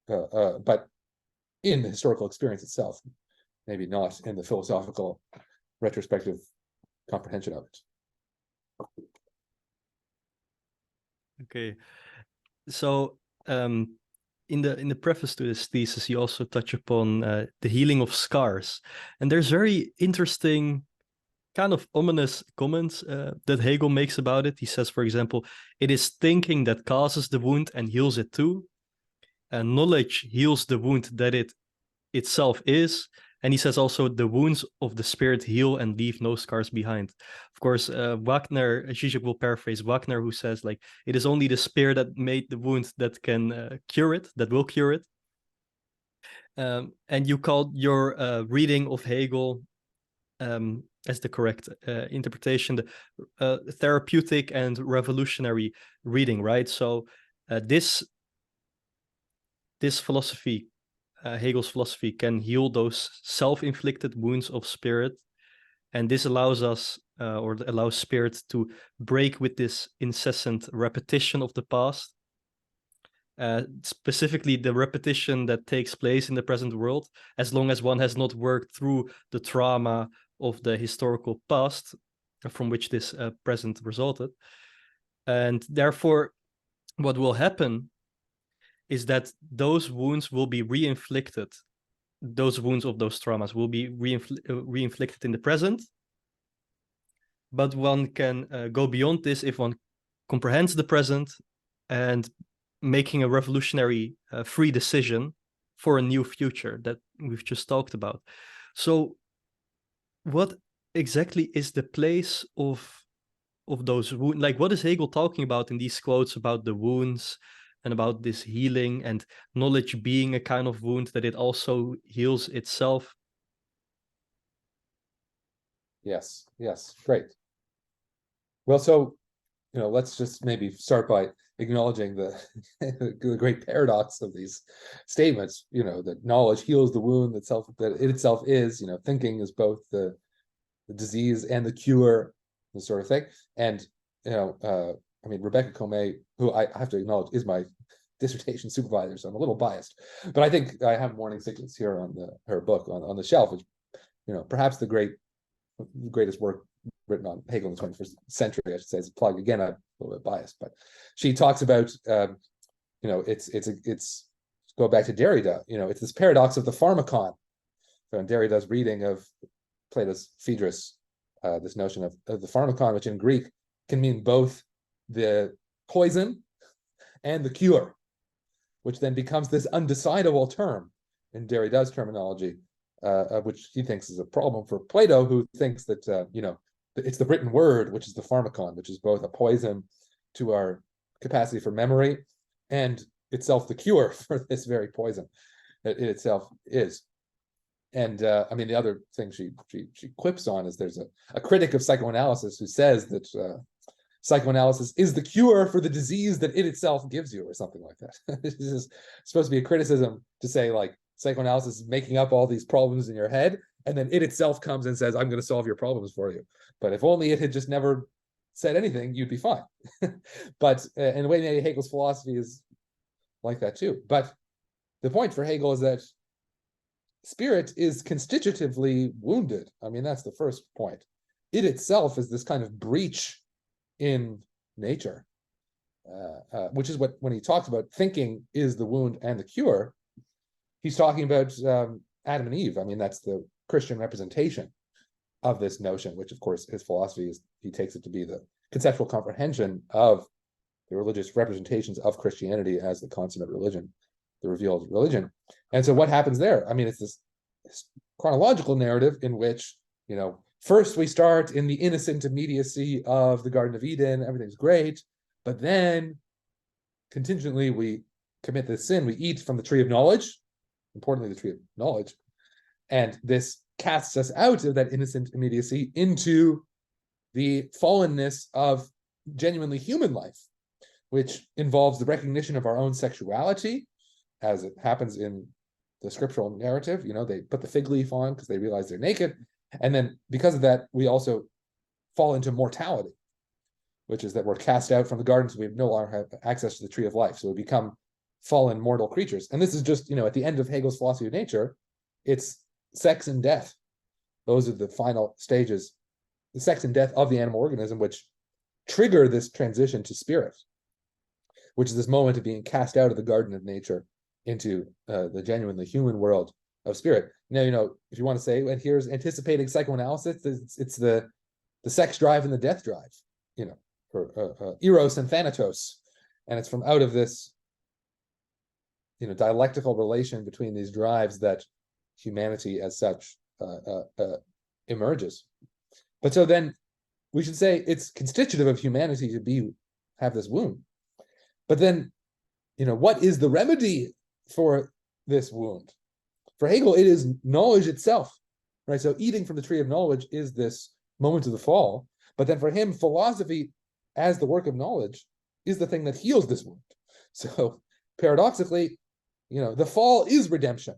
but in the historical experience itself, maybe not in the philosophical retrospective comprehension of it. Okay, so in the preface to this thesis, you also touch upon the healing of scars, and there's very interesting, kind of ominous comments that Hegel makes about it. He says, for example, it is thinking that causes the wound and heals it too, and knowledge heals the wound that it itself is. And he says also the wounds of the spirit heal and leave no scars behind. Of course, Wagner, Zizek will paraphrase Wagner, who says, it is only the spirit that made the wound that can cure it, that will cure it. And you called your reading of Hegel as the correct interpretation, the therapeutic and revolutionary reading, right? So this philosophy, Hegel's philosophy, can heal those self-inflicted wounds of spirit And this allows us, or allows spirit to break with this incessant repetition of the past, specifically the repetition that takes place in the present world, as long as one has not worked through the trauma of the historical past from which this present resulted. And therefore, what will happen is that those wounds will be re-inflicted. Those wounds of those traumas will be re-inflicted in the present. But one can go beyond this if one comprehends the present and making a revolutionary free decision for a new future that we've just talked about. So what exactly is the place of those wounds? Like, what is Hegel talking about in these quotes about the wounds and about this healing and knowledge being a kind of wound, that it also heals itself? Yes, great. Well, so, let's just maybe start by acknowledging the, the great paradox of these statements, that knowledge heals the wound that it itself is, thinking is both the disease and the cure, this sort of thing. And, I mean, Rebecca Comey, who I have to acknowledge is my dissertation supervisor, so I'm a little biased, but I think I have Morning Sickness here on her book on the shelf, which, perhaps the greatest work written on Hegel in the 21st century, I should say, as a plug. Again, I'm a little bit biased, but she talks about, it's go back to Derrida, it's this paradox of the pharmakon. So in Derrida's reading of Plato's Phaedrus, this notion of the pharmakon, which in Greek can mean both the poison and the cure, which then becomes this undecidable term in Derrida's terminology, which he thinks is a problem for Plato, who thinks that, it's the written word, which is the pharmakon, which is both a poison to our capacity for memory and itself the cure for this very poison that it itself is. And I mean, the other thing she quips on is there's a critic of psychoanalysis who says that psychoanalysis is the cure for the disease that it itself gives you, or something like that. This is supposed to be a criticism to say, like, psychoanalysis is making up all these problems in your head, and then it itself comes and says, I'm going to solve your problems for you. But if only it had just never said anything, you'd be fine. But in a way, maybe Hegel's philosophy is like that too. But the point for Hegel is that spirit is constitutively wounded. I mean, that's the first point. It itself is this kind of breach in nature, which is what, when he talks about thinking is the wound and the cure, he's talking about Adam and Eve. I mean, that's the Christian representation of this notion, which of course his philosophy is, he takes it to be the conceptual comprehension of the religious representations of Christianity as the consummate religion, the revealed religion. And so what happens there? I mean, it's this chronological narrative in which, first we start in the innocent immediacy of the Garden of Eden, everything's great, but then contingently we commit this sin, we eat from the tree of knowledge, importantly the tree of knowledge, and this casts us out of that innocent immediacy into the fallenness of genuinely human life, which involves the recognition of our own sexuality, as it happens in the scriptural narrative. They put the fig leaf on because they realize they're naked. And then because of that, we also fall into mortality, which is that we're cast out from the garden, so we no longer have access to the tree of life. So we become fallen mortal creatures. And this is just, at the end of Hegel's philosophy of nature, it's sex and death. Those are the final stages, the sex and death of the animal organism, which trigger this transition to spirit, which is this moment of being cast out of the garden of nature into the genuinely human world of spirit. Now, if you want to say, and here's anticipating psychoanalysis, it's the sex drive and the death drive, or eros and thanatos. And it's from out of this, dialectical relation between these drives that humanity as such emerges. But so then we should say it's constitutive of humanity to have this wound. But then, what is the remedy for this wound? For Hegel, it is knowledge itself, right? So eating from the tree of knowledge is this moment of the fall. But then for him, philosophy as the work of knowledge is the thing that heals this wound. So paradoxically, the fall is redemption.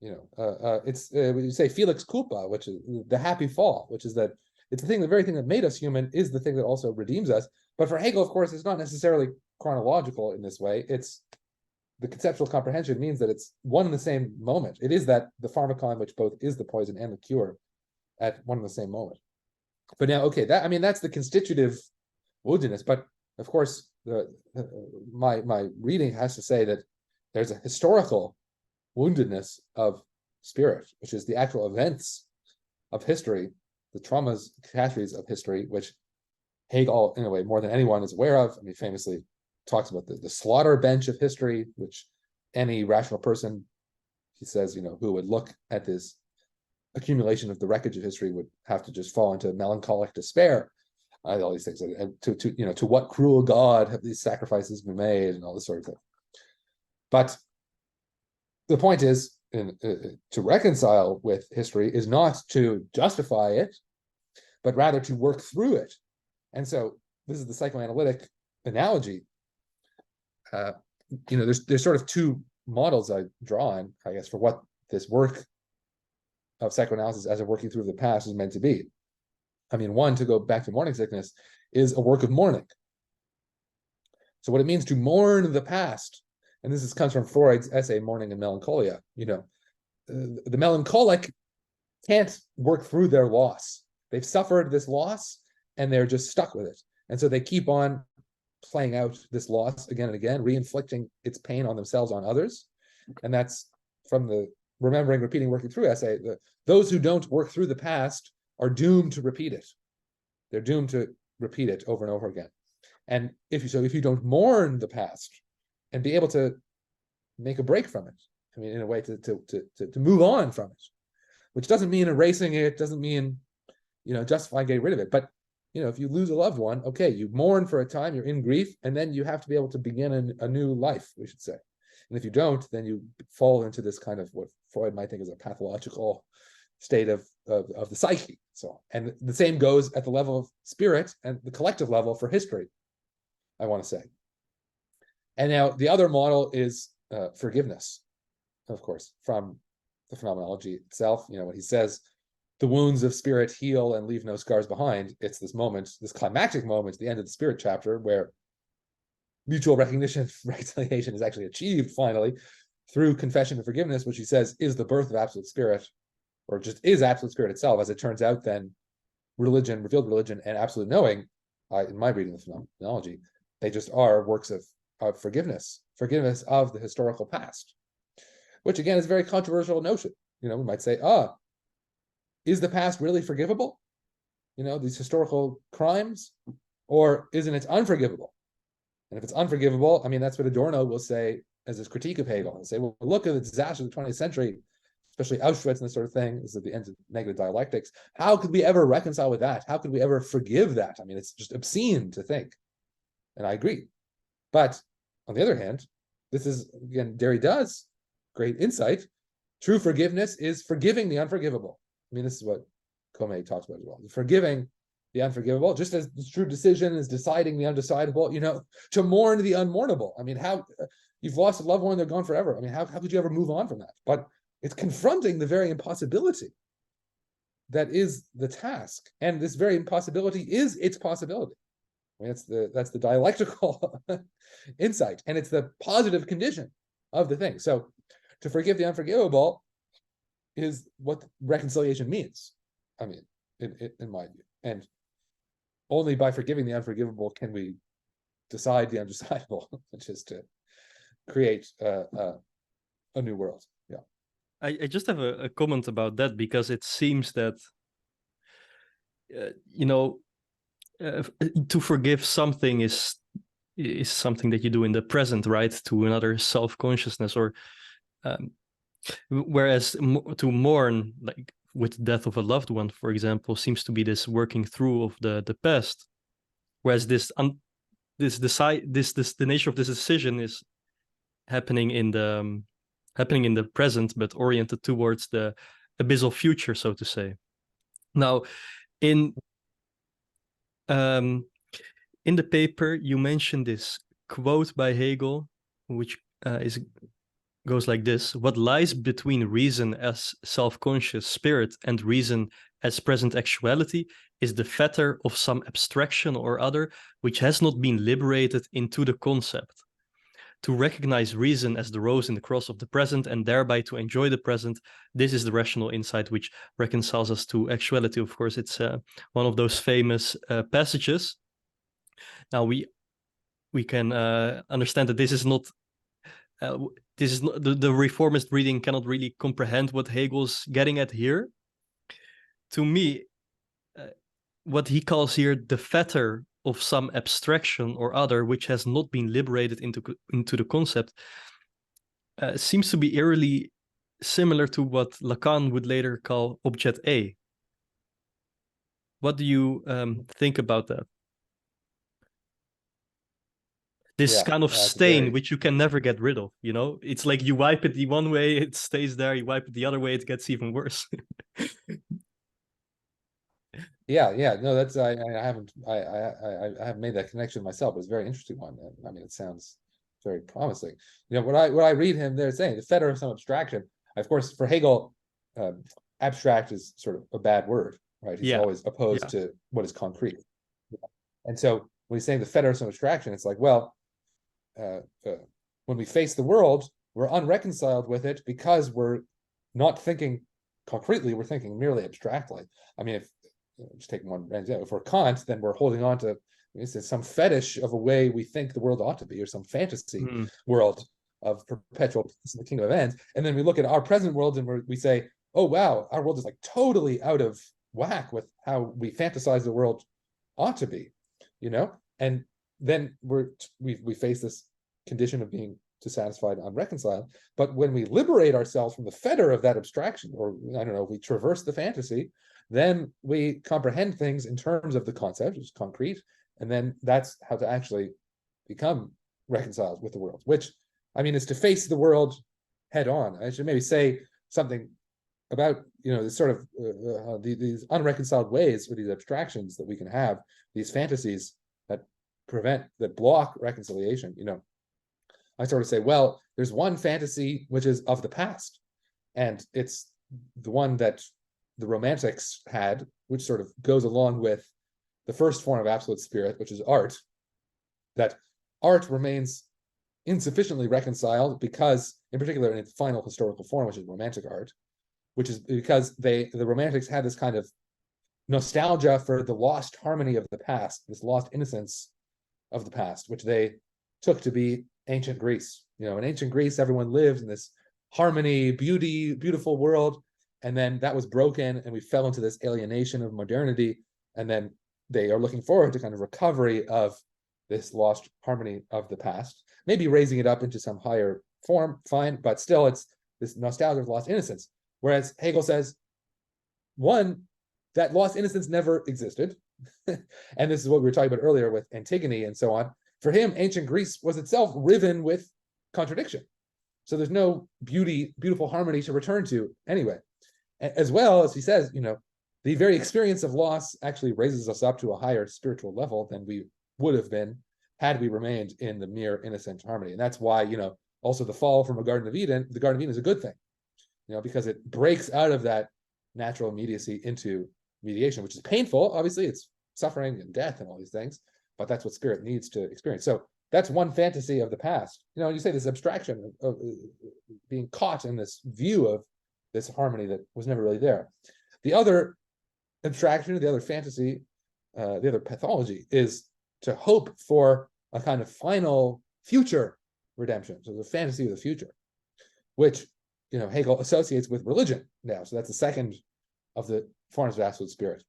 It's you say felix culpa, which is the happy fall, which is that it's the very thing that made us human is the thing that also redeems us. But for Hegel, of course, it's not necessarily chronological in this way. It's the conceptual comprehension means that it's one and the same moment. It is that the pharmacon, which both is the poison and the cure, at one and the same moment. But now, okay, that's the constitutive woundedness. But of course, my reading has to say that there's a historical woundedness of spirit, which is the actual events of history, the traumas, catastrophes of history, which Hegel, in a way, more than anyone is aware of. I mean, famously talks about the slaughter bench of history, which any rational person, he says, who would look at this accumulation of the wreckage of history would have to just fall into melancholic despair. All these things, to what cruel God have these sacrifices been made, and all this sort of thing. But the point is, to reconcile with history is not to justify it, but rather to work through it. And so this is the psychoanalytic analogy. There's sort of two models I draw on, I guess, for what this work of psychoanalysis as a working through the past is meant to be. I mean, one, to go back to morning sickness, is a work of mourning. So what it means to mourn the past, and this comes from Freud's essay, Mourning and Melancholia, the melancholic can't work through their loss. They've suffered this loss and they're just stuck with it. And so they keep on playing out this loss again and again, re-inflicting its pain on themselves, on others. And that's from the Remembering, Repeating, Working Through essay. Those who don't work through the past are doomed to repeat it. They're doomed to repeat it over and over again. And if you don't mourn the past and be able to make a break from it, I mean, in a way to move on from it, which doesn't mean erasing it, doesn't mean, justifying getting rid of it. But, if you lose a loved one, okay, you mourn for a time, you're in grief, and then you have to be able to begin a new life, we should say. And if you don't, then you fall into this kind of what Freud might think is a pathological state of the psyche. So, and the same goes at the level of spirit and the collective level for history, I want to say. And now the other model is forgiveness, of course, from the phenomenology itself. When he says the wounds of spirit heal and leave no scars behind, it's this moment, this climactic moment at the end of the spirit chapter where mutual recognition, reconciliation is actually achieved finally through confession and forgiveness, which he says is the birth of absolute spirit, or just is absolute spirit itself. As it turns out, then religion, revealed religion, and absolute knowing, in my reading of the phenomenology, they just are works of forgiveness of the historical past, which again is a very controversial notion. We might say, is the past really forgivable? These historical crimes, or isn't it unforgivable? And if it's unforgivable, I mean, that's what Adorno will say as his critique of Hegel. He'll say, well, look at the disaster of the 20th century, especially Auschwitz and this sort of thing. This is at the end of negative dialectics. How could we ever reconcile with that? How could we ever forgive that? I mean, it's just obscene to think. And I agree. But on the other hand, this is, again, Derrida's great insight. True forgiveness is forgiving the unforgivable. I mean, this is what Comey talks about as well. Forgiving the unforgivable, just as the true decision is deciding the undecidable, to mourn the unmournable. I mean, how you've lost a loved one, they're gone forever. I mean, how could you ever move on from that? But it's confronting the very impossibility that is the task. And this very impossibility is its possibility. I mean, that's the dialectical insight, and it's the positive condition of the thing. So to forgive the unforgivable is what reconciliation means, I mean, in my view. And only by forgiving the unforgivable can we decide the undecidable, which is to create a new world. Yeah. I just have a comment about that, because it seems that, to forgive something is something that you do in the present, right? To another self-consciousness, or whereas to mourn, like with the death of a loved one, for example, seems to be this working through of the past, whereas the nature of this decision is happening in the present, but oriented towards the abyssal future, so to say. Now, in the paper, you mentioned this quote by Hegel, which is goes like this: what lies between reason as self-conscious spirit and reason as present actuality is the fetter of some abstraction or other which has not been liberated into the concept. To recognize reason as the rose in the cross of the present and thereby to enjoy the present, this is the rational insight which reconciles us to actuality. Of course, it's one of those famous passages. Now we can understand that this is not the reformist reading cannot really comprehend what Hegel's getting at here. To me, what he calls here the fetter of some abstraction or other which has not been liberated into the concept seems to be eerily similar to what Lacan would later call object A. What do you think about that? This kind of stain which you can never get rid of, you know? It's like you wipe it the one way, it stays there. You wipe it the other way, it gets even worse. Yeah. No, that's I haven't made that connection myself, but it's a very interesting one. I mean, it sounds very promising. You know, what I read him there saying, the fetter of some abstraction. Of course, for Hegel, abstract is sort of a bad word, right? He's always opposed to what is concrete. And so when he's saying the fetter of some abstraction, it's like, well, when we face the world, we're unreconciled with it because we're not thinking concretely, we're thinking merely abstractly. I mean, if just take one example, if we're Kant, then we're holding on to some fetish of a way we think the world ought to be, or some fantasy world of perpetual peace in the kingdom of ends. And then we look at our present world and we say, oh, wow, our world is like totally out of whack with how we fantasize the world ought to be, you know? And then we face this condition of being dissatisfied, unreconciled. But when we liberate ourselves from the fetter of that abstraction, or I don't know, we traverse the fantasy, then we comprehend things in terms of the concept, which is concrete, and then that's how to actually become reconciled with the world, which, I mean, is to face the world head on. I should maybe say something about, you know, this sort of these unreconciled ways, or these abstractions that we can have, these fantasies that block reconciliation. You know, I sort of say, well, there's one fantasy which is of the past, and it's the one that the Romantics had, which sort of goes along with the first form of absolute spirit, which is art, that art remains insufficiently reconciled because, in particular, in its final historical form, which is Romantic art, which is because the Romantics had this kind of nostalgia for the lost harmony of the past, this lost innocence of the past, which they took to be ancient Greece. You know, in ancient Greece, everyone lived in this harmony, beauty, beautiful world, and then that was broken, and we fell into this alienation of modernity, and then they are looking forward to kind of recovery of this lost harmony of the past, maybe raising it up into some higher form, fine, but still it's this nostalgia of lost innocence. Whereas Hegel says, one, that lost innocence never existed. And this is what we were talking about earlier with Antigone and so on. For him, ancient Greece was itself riven with contradiction. So there's no beautiful harmony to return to anyway. As well as he says, you know, the very experience of loss actually raises us up to a higher spiritual level than we would have been had we remained in the mere innocent harmony. And that's why, you know, also the fall from the Garden of Eden is a good thing, you know, because it breaks out of that natural immediacy into mediation, which is painful. Obviously, it's suffering and death and all these things, but that's what spirit needs to experience. So that's one fantasy of the past. You know, you say this abstraction of being caught in this view of this harmony that was never really there. The other abstraction, the other fantasy, the other pathology is to hope for a kind of final future redemption. So the fantasy of the future, which, you know, Hegel associates with religion now. So that's the second of the forms of absolute spirit.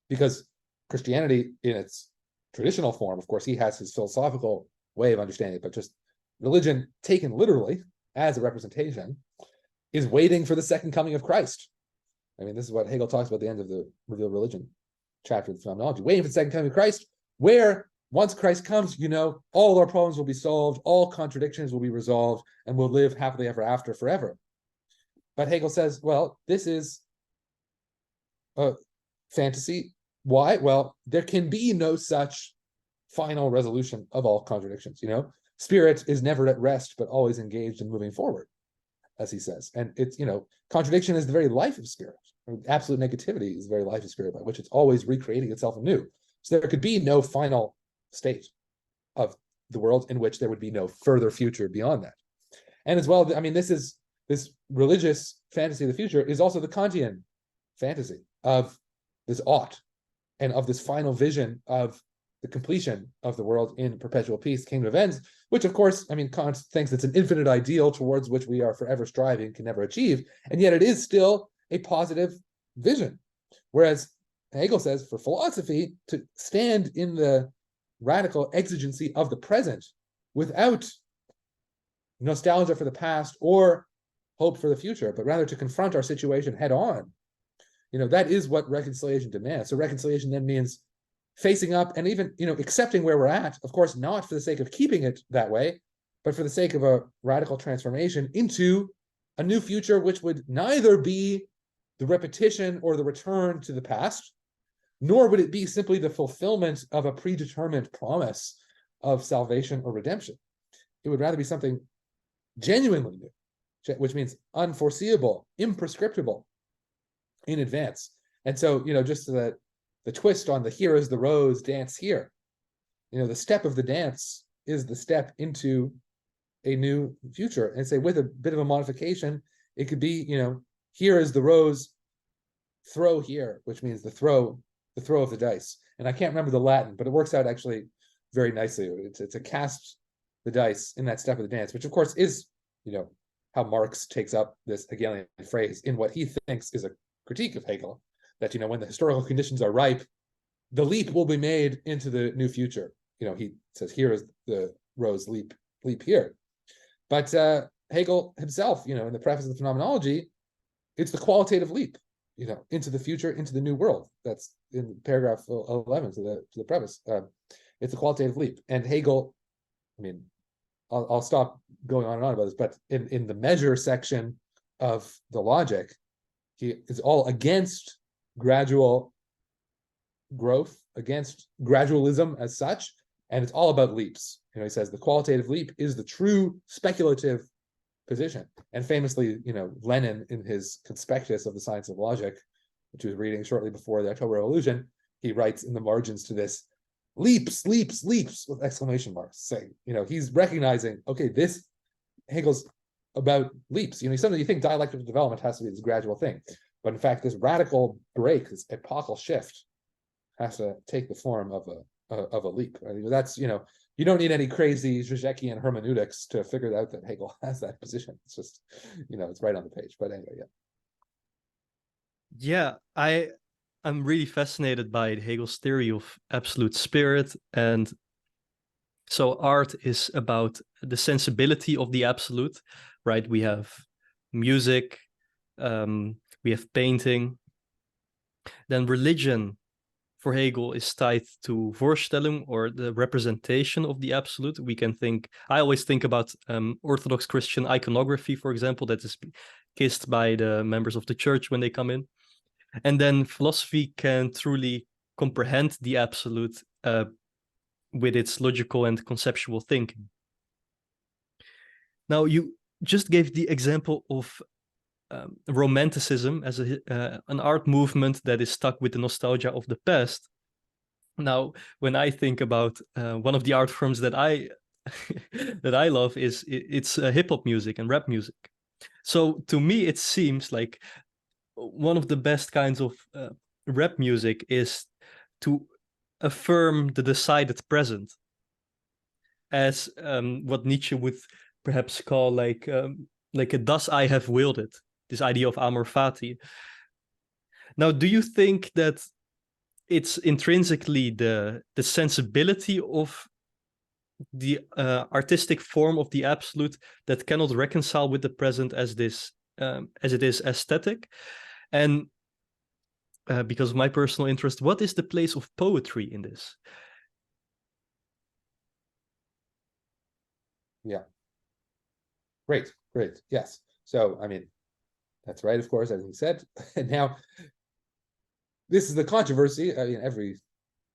Because Christianity, in its traditional form, of course, he has his philosophical way of understanding it, but just religion taken literally as a representation is waiting for the second coming of Christ. I mean, this is what Hegel talks about at the end of the Revealed Religion chapter of the Phenomenology, waiting for the second coming of Christ, where once Christ comes, you know, all our problems will be solved, all contradictions will be resolved, and we'll live happily ever after forever. But Hegel says, well, this is a fantasy. Why? Well, there can be no such final resolution of all contradictions, you know? Spirit is never at rest, but always engaged in moving forward. as he says. And it's, contradiction is the very life of spirit. Absolute negativity is the very life of spirit, by which it's always recreating itself anew. So there could be no final state of the world in which there would be no further future beyond that. And as well, I mean, this religious fantasy of the future is also the Kantian fantasy of this ought and of this final vision of the completion of the world in perpetual peace, kingdom of ends, which of course, I mean, Kant thinks it's an infinite ideal towards which we are forever striving, can never achieve, and yet it is still a positive vision. Whereas Hegel says for philosophy to stand in the radical exigency of the present without nostalgia for the past or hope for the future, but rather to confront our situation head on. That is what reconciliation demands. So reconciliation then means facing up and even, accepting where we're at, of course, not for the sake of keeping it that way, but for the sake of a radical transformation into a new future, which would neither be the repetition or the return to the past, nor would it be simply the fulfillment of a predetermined promise of salvation or redemption. It would rather be something genuinely new, which means unforeseeable, imprescriptible in advance. And so, just the twist on the here is the rose, dance here. The step of the dance is the step into a new future. And say with a bit of a modification, it could be, here is the rose, throw here, which means the throw of the dice. And I can't remember the Latin, but it works out actually very nicely. It's a cast the dice in that step of the dance, which of course is, how Marx takes up this Hegelian phrase in what he thinks is a critique of Hegel, that, when the historical conditions are ripe, the leap will be made into the new future. He says, here is the rose, leap here. But Hegel himself, in the preface of the Phenomenology, it's the qualitative leap, into the future, into the new world. That's in paragraph 11 to the preface. It's a qualitative leap. And Hegel, I mean, I'll stop going on and on about this, but in the measure section of the Logic, he is all against gradual growth, against gradualism as such, and it's all about leaps. He says the qualitative leap is the true speculative position. And famously, Lenin, in his conspectus of the science of logic, which he was reading shortly before the October Revolution, he writes in the margins to this, leaps, leaps, leaps, with exclamation marks, saying, he's recognizing, okay, this Hegel's about leaps. Sometimes you think dialectical development has to be this gradual thing, but in fact, this radical break, this epochal shift, has to take the form of a leap. I mean, that's, you don't need any crazy Zizek'ian hermeneutics to figure out that Hegel has that position. It's just, it's right on the page. But anyway, yeah. I'm really fascinated by Hegel's theory of absolute spirit. And so art is about the sensibility of the absolute, right? We have music, we have painting. Then religion for Hegel is tied to Vorstellung, or the representation of the absolute. I always think about Orthodox Christian iconography, for example, that is kissed by the members of the church when they come in. And then philosophy can truly comprehend the absolute with its logical and conceptual thinking. Now, you just gave the example of Romanticism as an art movement that is stuck with the nostalgia of the past. Now, when I think about one of the art forms that I that I love, it's hip hop music and rap music. So to me, it seems like one of the best kinds of rap music is to affirm the decided present, as what Nietzsche would perhaps call like a "thus I have willed it," this idea of amor fati. Now, do you think that it's intrinsically the sensibility of the artistic form of the absolute that cannot reconcile with the present as it is aesthetic? And because of my personal interest, what is the place of poetry in this? Yeah. Great. Yes. So, I mean, that's right, of course, as you said. And now, this is the controversy. I mean, everything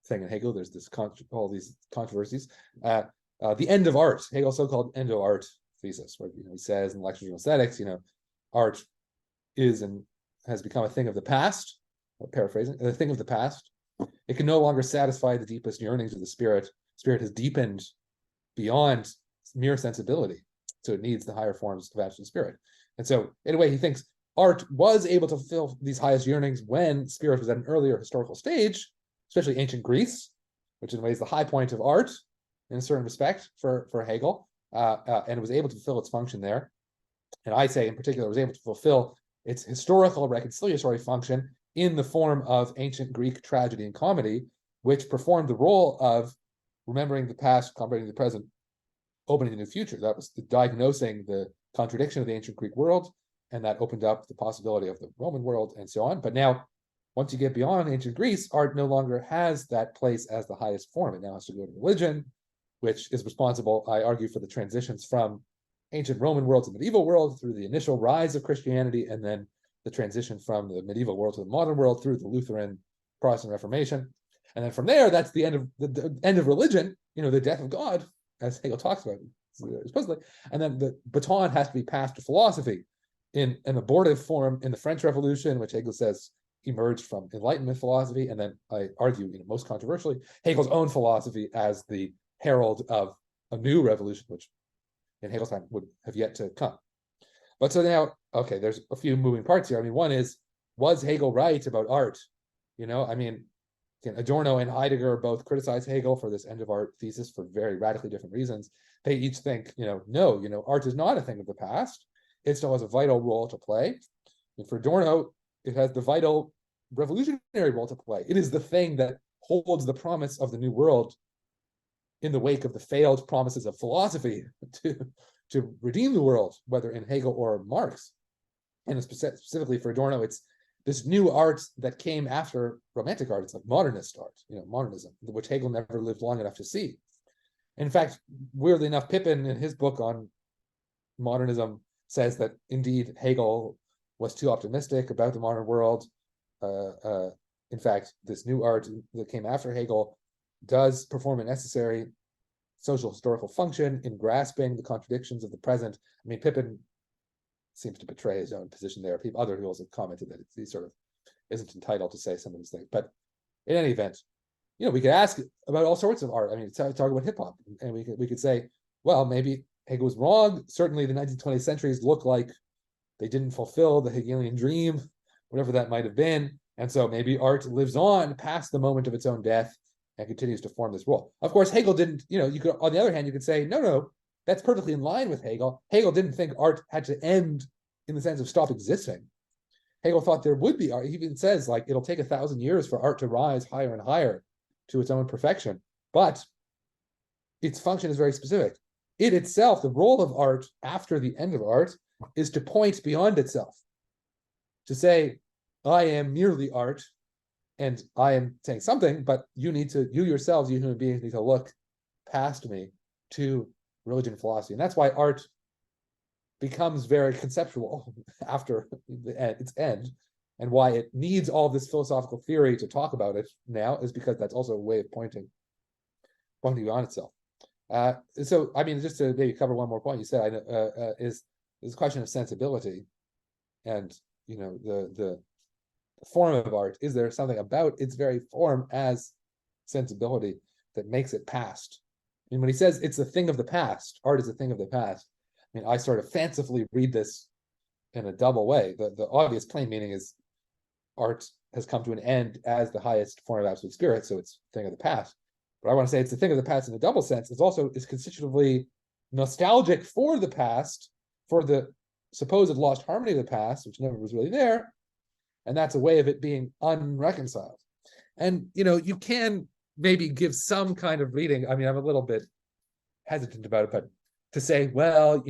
in Hegel, there's all these controversies. The end of art, Hegel's so-called end of art thesis, where he says in Lectures on Aesthetics, art is and has become a thing of the past, or paraphrasing, a thing of the past. It can no longer satisfy the deepest yearnings of the spirit. Spirit has deepened beyond mere sensibility, so it needs the higher forms of absolute spirit. And so, in a way, he thinks art was able to fulfill these highest yearnings when spirit was at an earlier historical stage, especially ancient Greece, which in a way is the high point of art in a certain respect for Hegel, and it was able to fulfill its function there. And I say in particular, it was able to fulfill its historical reconciliatory function in the form of ancient Greek tragedy and comedy, which performed the role of remembering the past, comprehending the present, opening the new future. That was diagnosing the contradiction of the ancient Greek world, and that opened up the possibility of the Roman world and so on. But now, once you get beyond ancient Greece, art no longer has that place as the highest form. It now has to go to religion, which is responsible, I argue, for the transitions from ancient Roman world to medieval world through the initial rise of Christianity, and then the transition from the medieval world to the modern world through the Lutheran Protestant Reformation. And then from there, that's the end of religion, the death of God, as Hegel talks about, supposedly. And then the baton has to be passed to philosophy in an abortive form in the French Revolution, which Hegel says emerged from Enlightenment philosophy. And then I argue, most controversially, Hegel's own philosophy as the herald of a new revolution, which in Hegel's time would have yet to come. But so now, okay, there's a few moving parts here. One is, was Hegel right about art? Adorno and Heidegger both criticize Hegel for this end of art thesis for very radically different reasons. They each think, no, art is not a thing of the past. It still has a vital role to play. And for Adorno, it has the vital revolutionary role to play. It is the thing that holds the promise of the new world in the wake of the failed promises of philosophy to redeem the world, whether in Hegel or Marx. And specifically for Adorno, it's this new art that came after Romantic art. It's like modernist art, modernism, which Hegel never lived long enough to see. In fact, weirdly enough, Pippin, in his book on modernism, says that indeed Hegel was too optimistic about the modern world. In fact, this new art that came after Hegel does perform a necessary social historical function in grasping the contradictions of the present. Pippin seems to betray his own position there. Other people have commented that he sort of isn't entitled to say some of these things. But in any event, we could ask about all sorts of art. Talk about hip hop, and we could say, well, maybe Hegel was wrong. Certainly, the 19th, 20th centuries look like they didn't fulfill the Hegelian dream, whatever that might have been. And so maybe art lives on past the moment of its own death and continues to form this role. Of course, Hegel didn't, you could, on the other hand, you could say, no, that's perfectly in line with Hegel. Hegel didn't think art had to end in the sense of stop existing. Hegel thought there would be art. He even says, it'll take 1,000 years for art to rise higher and higher to its own perfection. But its function is very specific. It itself, the role of art after the end of art, is to point beyond itself, to say, I am merely art, and I am saying something, but you yourselves, you human beings, need to look past me to religion and philosophy. And that's why art becomes very conceptual after its end, and why it needs all this philosophical theory to talk about it now is because that's also a way of pointing beyond itself. So, just to maybe cover one more point you said, is this question of sensibility and, the form of art. Is there something about its very form as sensibility that makes it past? When he says it's a thing of the past, art is a thing of the past, I sort of fancifully read this in a double way. The obvious plain meaning is art has come to an end as the highest form of absolute spirit, so it's a thing of the past. But I want to say it's a thing of the past in a double sense. It's also constitutively nostalgic for the past, for the supposed lost harmony of the past, which never was really there. And that's a way of it being unreconciled. And, you can maybe give some kind of reading. I'm a little bit hesitant about it, but to say, well,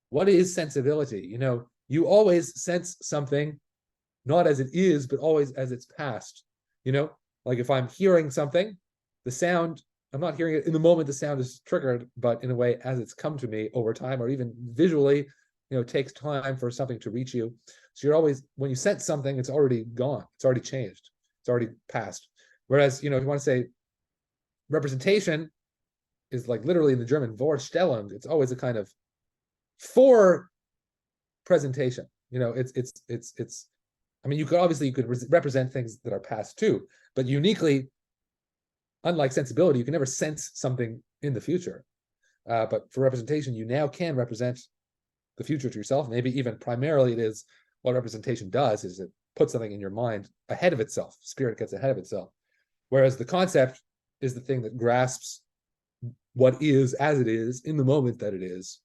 what is sensibility? You always sense something, not as it is, but always as it's past. Like if I'm hearing something, the sound, I'm not hearing it in the moment the sound is triggered, but in a way as it's come to me over time, or even visually, it takes time for something to reach you. So you're always, when you sense something, it's already gone. It's already changed. It's already passed. Whereas, if you want to say representation is like literally in the German Vorstellung, it's always a kind of for presentation. I mean, you could represent things that are past too, but uniquely, unlike sensibility, you can never sense something in the future. But for representation, you now can represent the future to yourself. Maybe even primarily it is what representation does is it puts something in your mind ahead of itself. Spirit gets ahead of itself. Whereas the concept is the thing that grasps what is as it is in the moment that it is,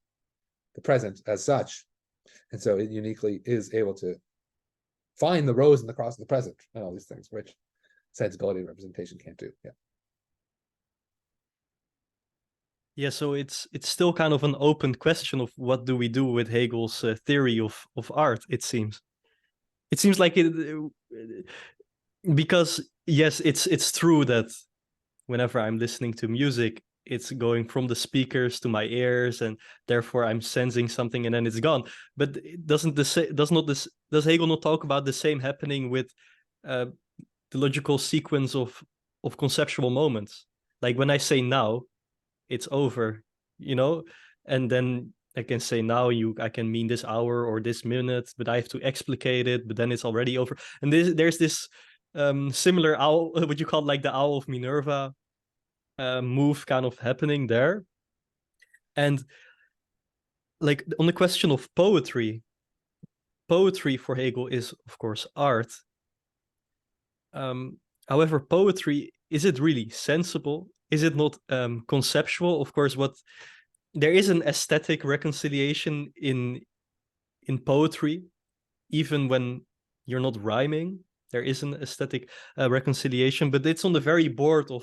the present as such. And so it uniquely is able to find the rose and the cross of the present and all these things, which sensibility and representation can't do. Yeah. Yeah, so it's still kind of an open question of what do we do with Hegel's theory of art, it seems. It seems like it, because yes, it's true that whenever I'm listening to music, it's going from the speakers to my ears, and therefore I'm sensing something, and then it's gone. But does Hegel not talk about the same happening with the logical sequence of conceptual moments? Like when I say now, it's over, and then I can say now I can mean this hour or this minute, but I have to explicate it, but then it's already over. And there's this similar owl, what you call like the owl of Minerva move kind of happening there. And like on the question of poetry for Hegel is of course art. However, poetry, is it really sensible? Is it not conceptual? Of course, there is an aesthetic reconciliation in poetry, even when you're not rhyming. There is an aesthetic reconciliation, but it's on the very border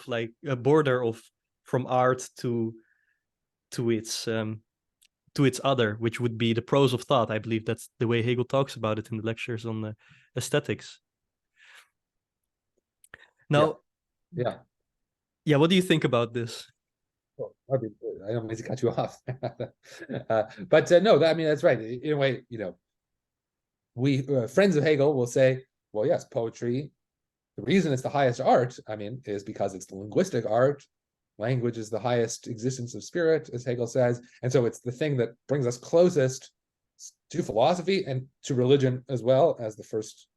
of from art to its other, which would be the prose of thought. I believe that's the way Hegel talks about it in the lectures on aesthetics. Now, yeah, what do you think about this? Well, I don't mean to cut you off, but no, I mean that's right. In a way, we friends of Hegel will say, well, yes, poetry. The reason it's the highest art, I mean, is because it's the linguistic art. Language is the highest existence of spirit, as Hegel says, and so it's the thing that brings us closest to philosophy and to religion as well as the first,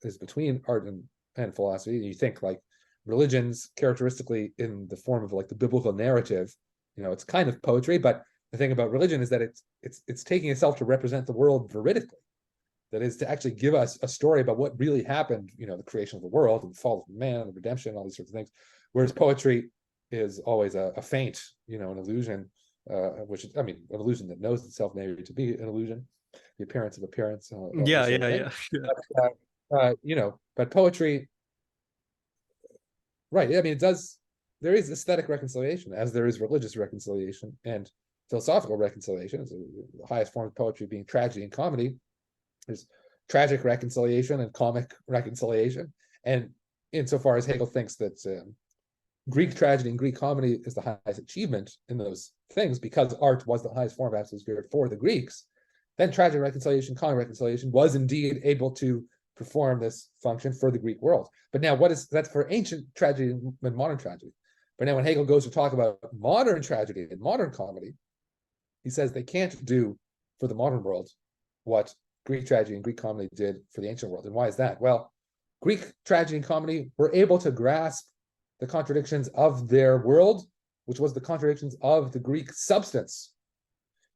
is between art and philosophy. You think like religions characteristically in the form of like the biblical narrative, it's kind of poetry, but the thing about religion is that it's taking itself to represent the world veridically. That is to actually give us a story about what really happened, the creation of the world and the fall of man, the redemption, all these sorts of things. Whereas poetry is always a feint, an illusion, which is, I mean, an illusion that knows itself maybe to be an illusion, the appearance of appearance. Yeah. But poetry, right? I mean, there is aesthetic reconciliation as there is religious reconciliation and philosophical reconciliation. It's the highest form of poetry being tragedy and comedy. There's tragic reconciliation and comic reconciliation. And insofar as Hegel thinks that Greek tragedy and Greek comedy is the highest achievement in those things because art was the highest form of absolute spirit for the Greeks, then tragic reconciliation, comic reconciliation was indeed able to perform this function for the Greek world. But now that's for ancient tragedy and modern tragedy. But now when Hegel goes to talk about modern tragedy and modern comedy, he says they can't do for the modern world what Greek tragedy and Greek comedy did for the ancient world. And why is that? Well, Greek tragedy and comedy were able to grasp the contradictions of their world, which was the contradictions of the Greek substance.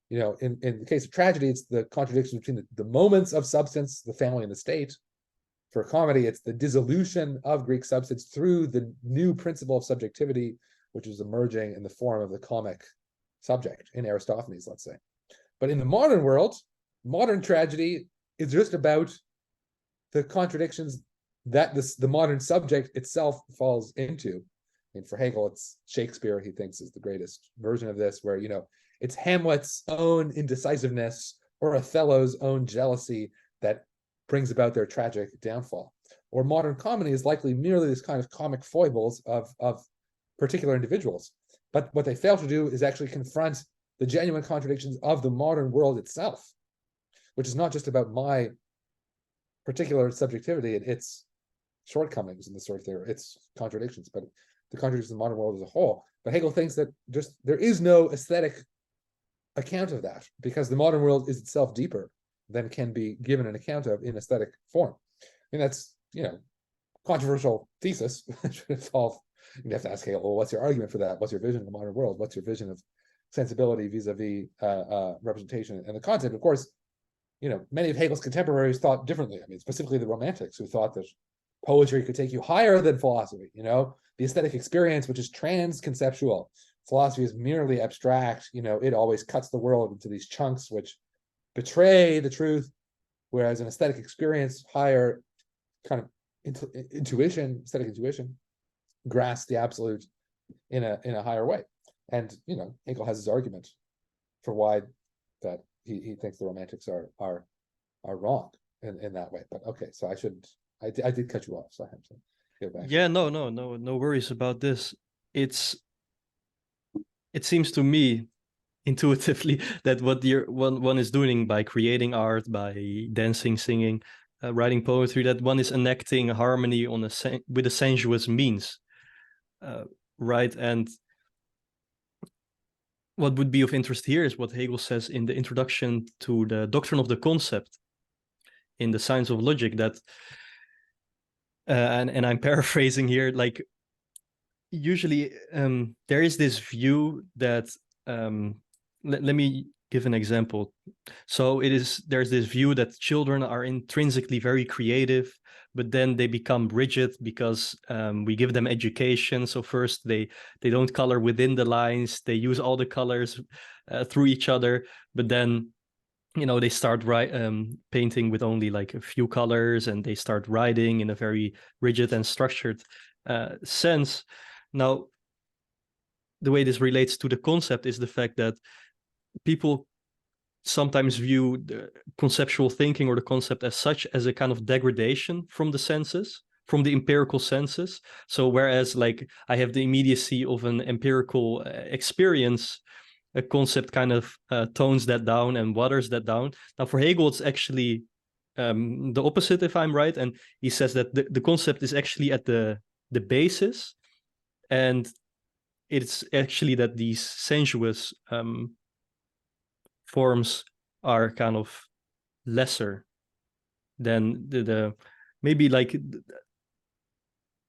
In the case of tragedy, it's the contradiction between the moments of substance, the family and the state. For comedy, it's the dissolution of Greek substance through the new principle of subjectivity, which is emerging in the form of the comic subject in Aristophanes, let's say. But in the modern world, modern tragedy is just about the contradictions that the modern subject itself falls into. And for Hegel, it's Shakespeare, he thinks, is the greatest version of this, where, it's Hamlet's own indecisiveness or Othello's own jealousy that brings about their tragic downfall. Or modern comedy is likely merely this kind of comic foibles of particular individuals. But what they fail to do is actually confront the genuine contradictions of the modern world itself, which is not just about my particular subjectivity and its shortcomings and the sort of thing, its contradictions, but the contradictions of the modern world as a whole. But Hegel thinks that just there is no aesthetic account of that, because the modern world is itself deeper than can be given an account of in aesthetic form. I mean, that's, controversial thesis. You have to ask Hegel, well, what's your argument for that? What's your vision of the modern world? What's your vision of sensibility vis-a-vis representation and the content? Of course, many of Hegel's contemporaries thought differently. I mean, specifically the Romantics, who thought that poetry could take you higher than philosophy. The aesthetic experience, which is trans-conceptual. Philosophy is merely abstract. It always cuts the world into these chunks which betray the truth, whereas an aesthetic experience, higher kind of intuition, aesthetic intuition, grasps the absolute in a higher way. And Hegel has his argument for why that he thinks the Romantics are wrong in that way. But okay, so I did cut you off, so I have to get back. Yeah, no worries about this. It seems to me intuitively that what one is doing by creating art, by dancing, singing, writing poetry, that one is enacting harmony with a sensuous means, right? And what would be of interest here is what Hegel says in the introduction to the doctrine of the concept in the Science of Logic, that and I'm paraphrasing here, like usually there is this view that let me give an example. So there's this view that children are intrinsically very creative, but then they become rigid because we give them education. So first they don't color within the lines, they use all the colors through each other, but then they start painting with only like a few colors, and they start writing in a very rigid and structured sense. Now, the way this relates to the concept is the fact that people sometimes view the conceptual thinking or the concept as such as a kind of degradation from the senses, from the empirical senses. So whereas like I have the immediacy of an empirical experience, a concept kind of tones that down and waters that down. Now for Hegel, it's actually the opposite, if I'm right. And he says that the concept is actually at the basis, and it's actually that these sensuous forms are kind of lesser than the maybe like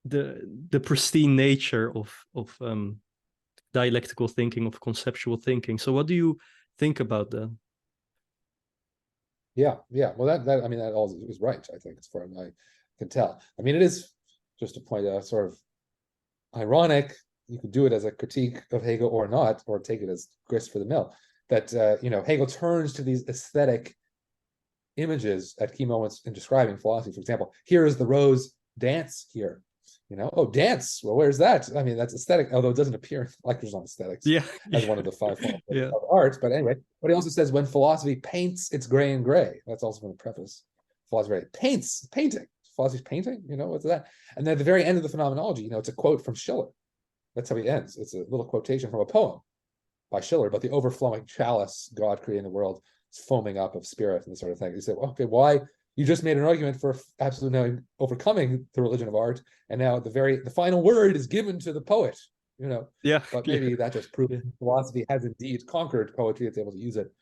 the pristine nature of dialectical thinking, of conceptual thinking. So what do you think about that? Yeah. Well, that I mean, that all is right, I think, as far as I can tell. I mean, it is, just to point out, sort of ironic. You could do it as a critique of Hegel or not, or take it as grist for the mill, that Hegel turns to these aesthetic images at key moments in describing philosophy. For example, here is the rose dance here. Oh, dance. Well, where's that? I mean, that's aesthetic, although it doesn't appear in lectures on aesthetics as one of the 5 forms of art. But anyway, but he also says when philosophy paints, it's gray and gray. That's also in the preface. Philosophy paints, painting. Philosophy's painting, what's that? And then at the very end of the phenomenology, it's a quote from Schiller. That's how he ends. It's a little quotation from a poem by Schiller, but the overflowing chalice God creating the world is foaming up of spirit and this sort of thing. He said, well, okay, why? You just made an argument for absolutely overcoming the religion of art, and now the final word is given to the poet. But maybe that just proves philosophy has indeed conquered poetry. It's able to use it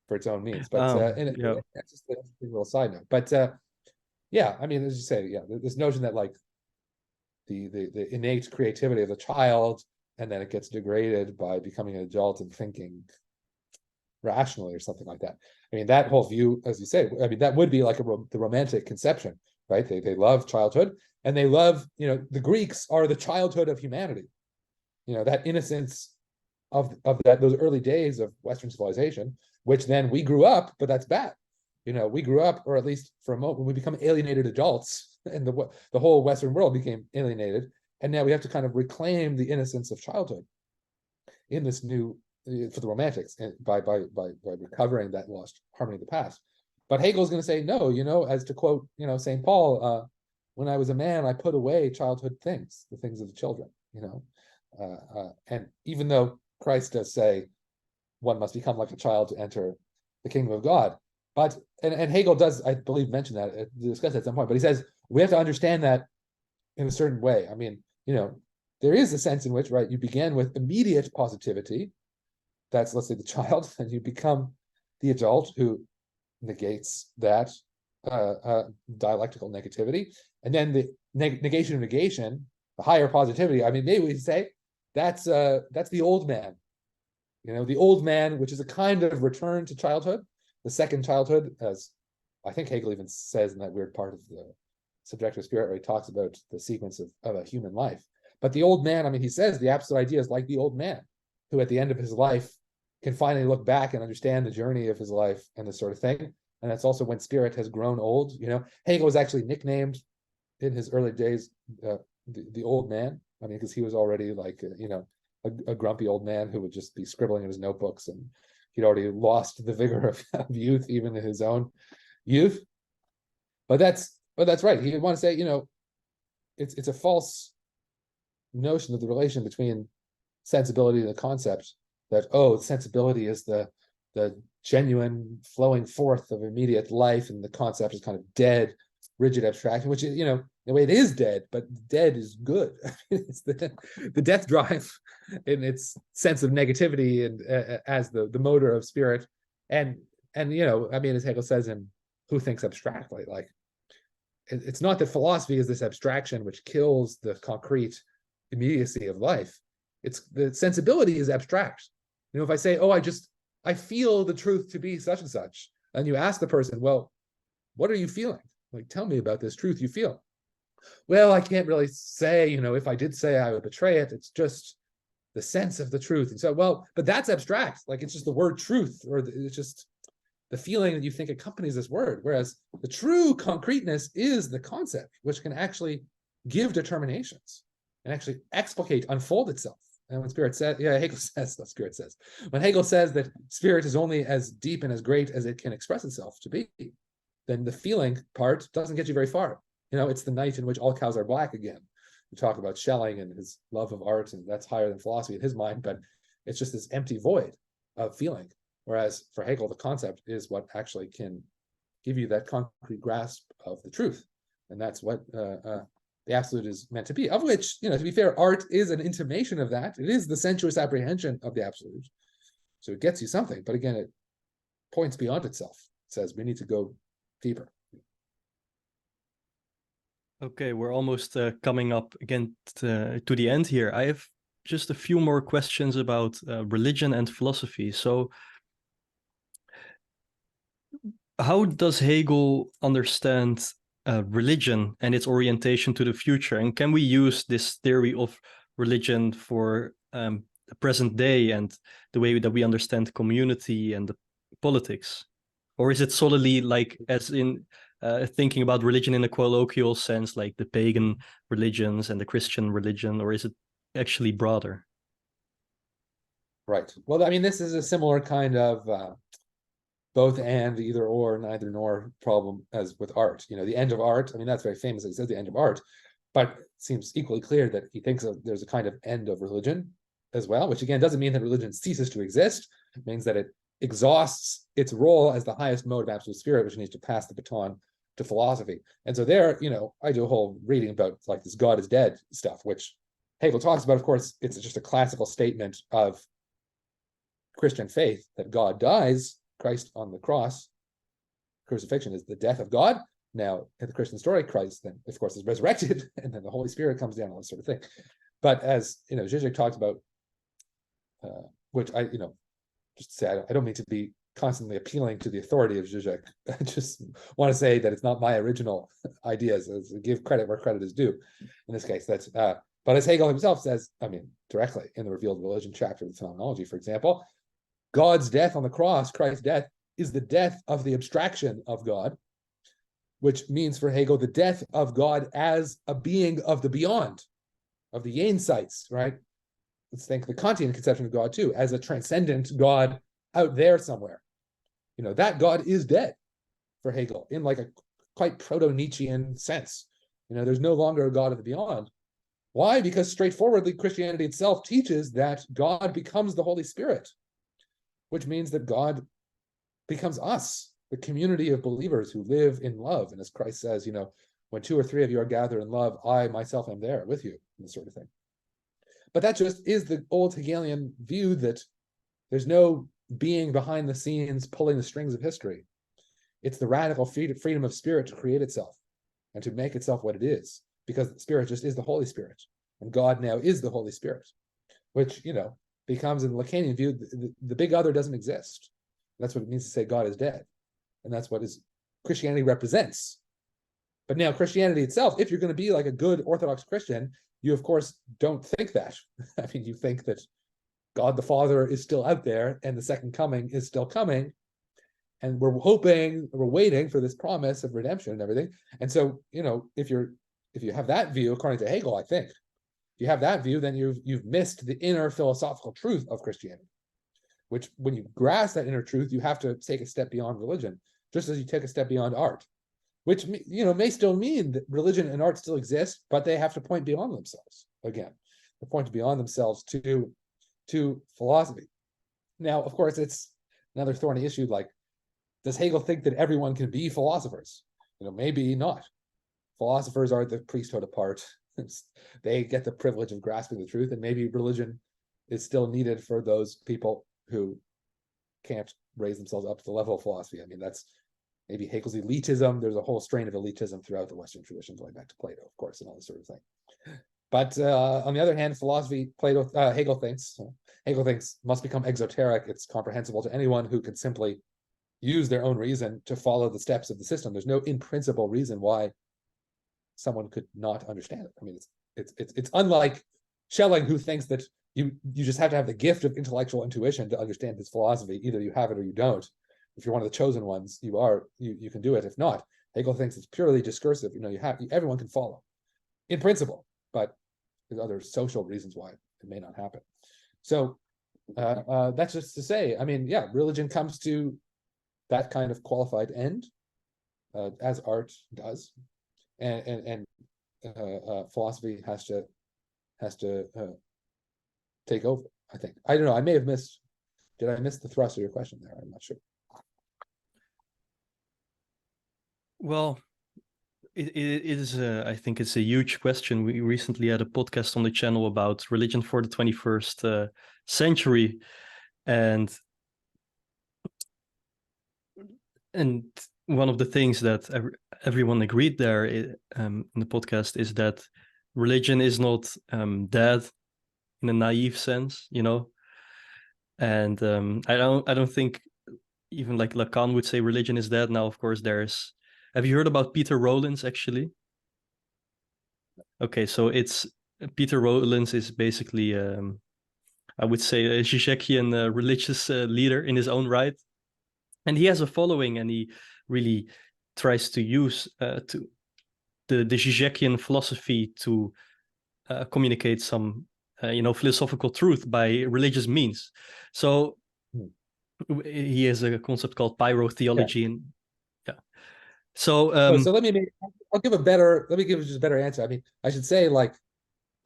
for its own means. But that's just a little side note. But I mean, as you say, this notion that like the innate creativity of the child, and then it gets degraded by becoming an adult and thinking rationally or something like that. I mean, that whole view, as you say, I mean, that would be like the Romantic conception, right? They love childhood, and they love, the Greeks are the childhood of humanity. That innocence of those early days of Western civilization, which then we grew up, but that's bad. We grew up, or at least for a moment, when we become alienated adults, and the whole Western world became alienated, and now we have to kind of reclaim the innocence of childhood in this new, for the Romantics, and by recovering that lost harmony of the past. But Hegel's going to say, no, as to quote, St. Paul, when I was a man, I put away childhood things, the things of the children, and even though Christ does say one must become like a child to enter the kingdom of God, but and Hegel does, I believe, mention that, discuss that at some point, but he says we have to understand that in a certain way. I mean, there is a sense in which, right, you begin with immediate positivity, that's, let's say, the child, and you become the adult who negates that dialectical negativity. And then the negation of negation, the higher positivity, I mean, maybe we say that's the old man. The old man, which is a kind of return to childhood, the second childhood, as I think Hegel even says in that weird part of the Subjective Spirit where he talks about the sequence of a human life. But the old man, I mean, he says the absolute idea is like the old man, who at the end of his life can finally look back and understand the journey of his life and this sort of thing. And that's also when spirit has grown old. Hegel was actually nicknamed in his early days the old man. I mean, because he was already like, a grumpy old man who would just be scribbling in his notebooks, and he'd already lost the vigor of youth, even in his own youth. But that's right. He would want to say, it's a false notion of the relation between sensibility and the concept, that sensibility is the genuine flowing forth of immediate life, and the concept is kind of dead, rigid abstraction, which is, the way it is dead, but dead is good. It's the death drive in its sense of negativity and as the motor of spirit. And I mean, as Hegel says in Who Thinks Abstractly, like, it's not that philosophy is this abstraction which kills the concrete immediacy of life. It's the sensibility is abstract. If I say, I feel the truth to be such and such, and you ask the person, well, what are you feeling? Like, tell me about this truth you feel. Well, I can't really say, if I did say I would betray it, it's just the sense of the truth. And so, well, but that's abstract. Like, it's just the word truth, or it's just the feeling that you think accompanies this word. Whereas the true concreteness is the concept, which can actually give determinations and actually explicate, unfold itself. And when Spirit says, Hegel says, that Spirit says, when Hegel says that spirit is only as deep and as great as it can express itself to be, then the feeling part doesn't get you very far. It's the night in which all cows are black again. We talk about Schelling and his love of art, and that's higher than philosophy in his mind, but it's just this empty void of feeling. Whereas for Hegel, the concept is what actually can give you that concrete grasp of the truth. And that's what the absolute is meant to be, of which, to be fair, art is an intimation of that. It is the sensuous apprehension of the absolute. So it gets you something, but again, it points beyond itself. It says we need to go deeper. Okay, we're almost coming up again to the end here. I have just a few more questions about religion and philosophy. So how does Hegel understand religion and its orientation to the future? And can we use this theory of religion for the present day and the way that we understand community and the politics? Or is it solely like as in thinking about religion in a colloquial sense, like the pagan religions and the Christian religion, or is it actually broader? Right. Well, I mean, this is a similar kind of both and, either or, neither nor problem as with art. The end of art, I mean, that's very famous. He says the end of art, but it seems equally clear that he thinks there's a kind of end of religion as well, which again doesn't mean that religion ceases to exist. It means that it exhausts its role as the highest mode of absolute spirit, which needs to pass the baton to philosophy. And so there, I do a whole reading about like this God is dead stuff, which Hegel talks about. Of course, it's just a classical statement of Christian faith that God dies. Christ on the cross, crucifixion is the death of God. Now, in the Christian story, Christ then, of course, is resurrected, and then the Holy Spirit comes down, all this sort of thing. But as Zizek talked about, which I, just to say, I don't mean to be constantly appealing to the authority of Zizek. I just want to say that it's not my original ideas. Give credit where credit is due. In this case, that's. But as Hegel himself says, I mean, directly in the Revealed Religion chapter of the Phenomenology, for example, God's death on the cross, Christ's death, is the death of the abstraction of God, which means for Hegel the death of God as a being of the beyond, of the Jenseits, right? Let's think the Kantian conception of God too, as a transcendent God out there somewhere. That God is dead for Hegel in like a quite proto-Nietzschean sense. There's no longer a God of the beyond. Why? Because straightforwardly, Christianity itself teaches that God becomes the Holy Spirit, which means that God becomes us, the community of believers who live in love. And as Christ says, when 2 or 3 of you are gathered in love, I myself am there with you, and this sort of thing. But that just is the old Hegelian view that There's no being behind the scenes pulling the strings of history. It's the radical freedom of spirit to create itself and to make itself what it is, because the spirit just is the Holy Spirit, and God now is the Holy Spirit, which, becomes, in the Lacanian view, the big other doesn't exist. That's what it means to say God is dead, and that's what Christianity represents. But now Christianity itself, if you're going to be like a good Orthodox Christian, you of course don't think that. I mean, you think that God the Father is still out there and the second coming is still coming, and we're waiting for this promise of redemption and everything. And so, if you have that view, according to Hegel, I think, if you have that view, then you've missed the inner philosophical truth of Christianity, which, when you grasp that inner truth, you have to take a step beyond religion, just as you take a step beyond art, which, may still mean that religion and art still exist, but they have to point beyond themselves. Again, they point beyond themselves to philosophy. Now, of course, it's another thorny issue, like, does Hegel think that everyone can be philosophers? Maybe not. Philosophers are the priesthood apart. They get the privilege of grasping the truth, and maybe religion is still needed for those people who can't raise themselves up to the level of philosophy. I mean, that's maybe Hegel's elitism. There's a whole strain of elitism throughout the Western tradition, going back to Plato, of course, and all this sort of thing. But on the other hand, philosophy, Hegel thinks must become exoteric. It's comprehensible to anyone who can simply use their own reason to follow the steps of the system. There's no in principle reason why someone could not understand it. I mean, it's unlike Schelling, who thinks that you just have to have the gift of intellectual intuition to understand his philosophy. Either you have it or you don't. If you're one of the chosen ones, you can do it. If not, Hegel thinks it's purely discursive. Everyone can follow in principle, but there's other social reasons why it may not happen. So that's just to say, I mean, yeah, religion comes to that kind of qualified end, as art does, and philosophy has to take over. I think. I don't know. I may have missed. Did I miss the thrust of your question there? I'm not sure. Well, it is. I think it's a huge question. We recently had a podcast on the channel about religion for the 21st century, and one of the things that everyone agreed there in the podcast is that religion is not dead in a naive sense, and I don't think even like Lacan would say religion is dead. Now, of course, have you heard about Peter Rollins, actually? Okay, so Peter Rollins is basically I would say a Zizekian religious leader in his own right. And he has a following, and he really tries to use the Zizekian philosophy to communicate some, philosophical truth by religious means. So he has a concept called pyrotheology, Yeah. and yeah. So let me give just a better answer. I mean, I should say, like,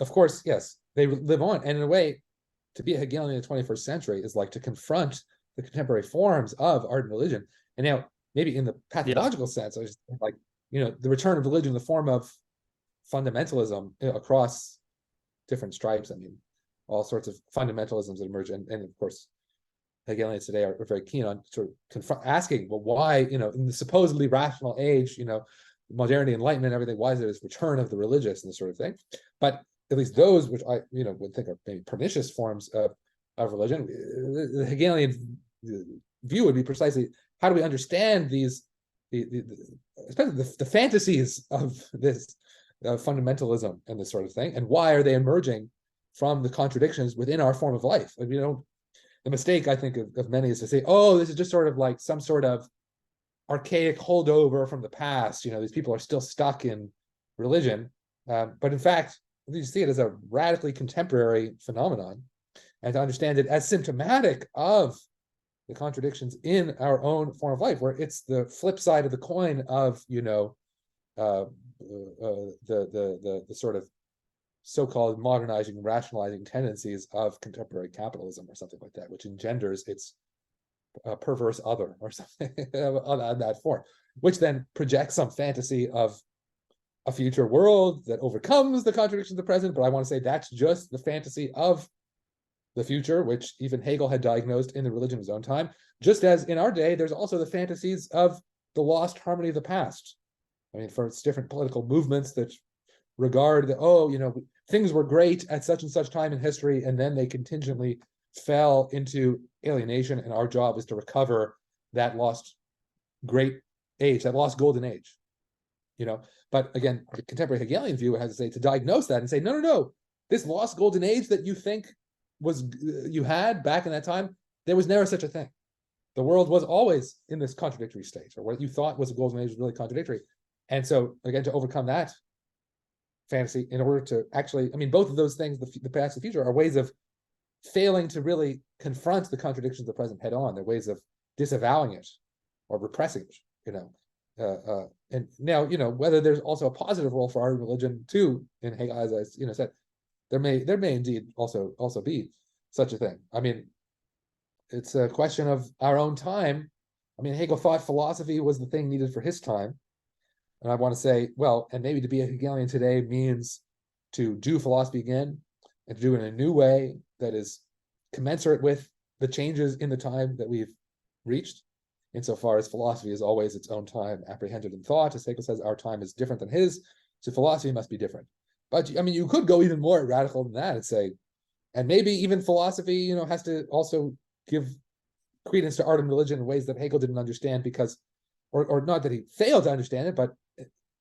of course, yes, they live on, and in a way, to be a Hegelian in the 21st century is like to confront the contemporary forms of art and religion. And now, maybe in the pathological sense, I just like, the return of religion in the form of fundamentalism across different stripes. I mean, all sorts of fundamentalisms that emerge, and of course, Hegelians today are very keen on sort of asking, well, why, in the supposedly rational age, modernity, enlightenment, everything, why is there this return of the religious and this sort of thing? But at least those which I, would think are maybe pernicious forms of religion, the Hegelian view would be precisely, how do we understand these, especially the fantasies of this fundamentalism and this sort of thing, and why are they emerging from the contradictions within our form of life? And, the mistake, I think, of many is to say, oh, this is just sort of like some sort of archaic holdover from the past. These people are still stuck in religion. But in fact, you see it as a radically contemporary phenomenon, and to understand it as symptomatic of the contradictions in our own form of life, where it's the flip side of the coin of, the sort of so-called modernizing, rationalizing tendencies of contemporary capitalism, or something like that, which engenders its perverse other, or something on that form, which then projects some fantasy of a future world that overcomes the contradictions of the present. But I want to say that's just the fantasy of the future, which even Hegel had diagnosed in the religion of his own time, just as in our day, there's also the fantasies of the lost harmony of the past. I mean, for different political movements that regard that, oh, things were great at such and such time in history, and then they contingently fell into alienation, and our job is to recover that lost great age, that lost golden age. But again, the contemporary Hegelian view has to say, to diagnose that and say, no, this lost golden age that you think you had back in that time, there was never such a thing. The world was always in this contradictory state, or what you thought was a golden age was really contradictory. And so, again, to overcome that fantasy, in order to actually, both of those things, the past and the future, are ways of failing to really confront the contradictions of the present head on. They're ways of disavowing it or repressing it, and now, whether there's also a positive role for our religion too, in Hegel, as I said, there may indeed also be such a thing. It's a question of our own time. Hegel thought philosophy was the thing needed for his time. And I want to say, well, and maybe to be a Hegelian today means to do philosophy again, and to do it in a new way that is commensurate with the changes in the time that we've reached, insofar as philosophy is always its own time apprehended in thought. As Hegel says, our time is different than his, so philosophy must be different. But you could go even more radical than that and say, and maybe even philosophy, has to also give credence to art and religion in ways that Hegel didn't understand, because, or not that he failed to understand it, but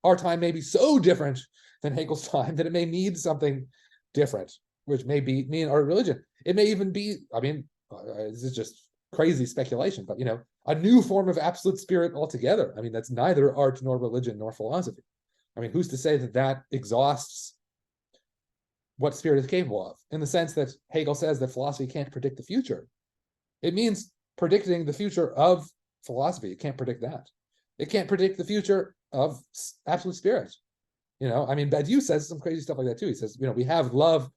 our time may be so different than Hegel's time that it may need something different, which may mean art and religion. It may even be, this is just crazy speculation, but a new form of absolute spirit altogether. That's neither art nor religion nor philosophy. Who's to say that exhausts what spirit is capable of? In the sense that Hegel says that philosophy can't predict the future. It means predicting the future of philosophy. It can't predict that. It can't predict the future of absolute spirit. Badiou says some crazy stuff like that too. He says, we have love,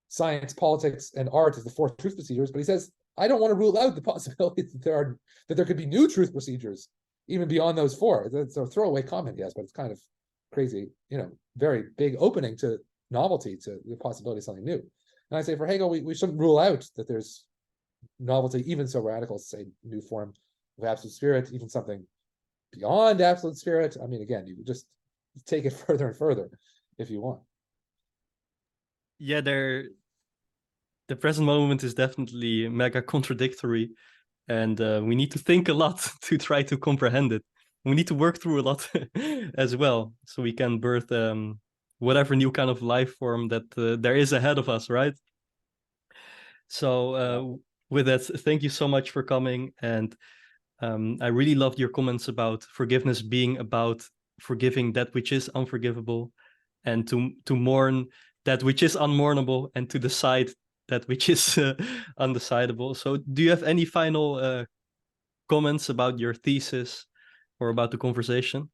science, politics, and art as the four truth procedures, but he says, I don't want to rule out the possibility that there could be new truth procedures even beyond those four. It's a throwaway comment, yes, but it's kind of crazy, very big opening to novelty, to the possibility of something new. And I say for Hegel, we shouldn't rule out that there's novelty, even so radical as to say new form of absolute spirit, even something beyond absolute spirit. Again, you just take it further and further if you want. Yeah, the present moment is definitely mega contradictory, and we need to think a lot to try to comprehend it. We need to work through a lot as well, so we can birth whatever new kind of life form that there is ahead of us, right? So with that, thank you so much for coming, and I really loved your comments about forgiveness being about forgiving that which is unforgivable, and to mourn that which is unmournable, and to decide that which is undecidable. So do you have any final comments about your thesis or about the conversation?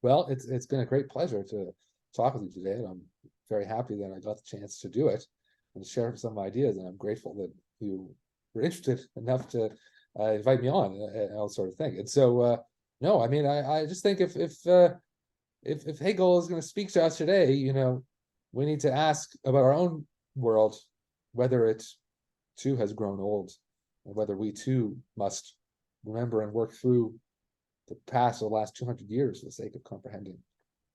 Well, it's been a great pleasure to talk with you today, and I'm very happy that I got the chance to do it and share some ideas, and I'm grateful that you were interested enough to invite me on and all sort of thing. And so, no, I just think if Hegel is going to speak to us today, we need to ask about our own world, whether it too has grown old, and whether we too must remember and work through the past of the last 200 years for the sake of comprehending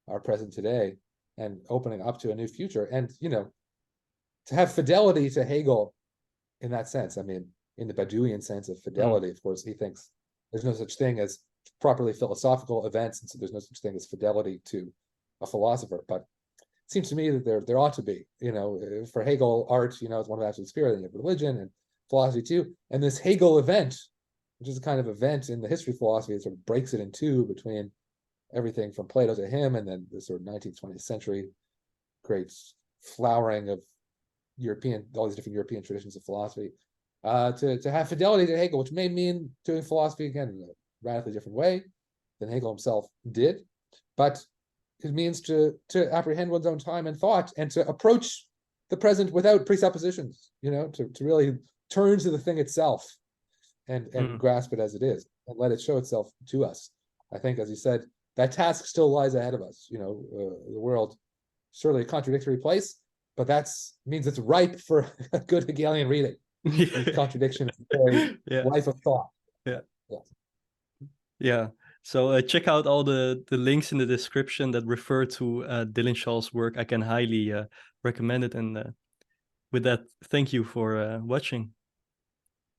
our present today and opening up to a new future. And, to have fidelity to Hegel in that sense, in the Badiouian sense of fidelity, of course, he thinks there's no such thing as properly philosophical events, and so there's no such thing as fidelity to a philosopher. But it seems to me that there ought to be, for Hegel, art, is one of absolute spirit, and you have religion and philosophy too. And this Hegel event, which is a kind of event in the history of philosophy that sort of breaks it in two between everything from Plato to him, and then the sort of 19th, 20th century great flowering of all these different European traditions of philosophy, to have fidelity to Hegel, which may mean doing philosophy again in a radically different way than Hegel himself did, but it means to apprehend one's own time and thought, and to approach the present without presuppositions, to really turn to the thing itself and grasp it as it is, and let it show itself to us. I think, as you said, that task still lies ahead of us. The world, certainly a contradictory place, but that's means it's ripe for a good Hegelian reading. These contradictions, Yeah. life of thought. Yeah. Yes. Yeah. So check out all the links in the description that refer to Dylan Shaul's work. I can highly recommend it. And with that, thank you for watching.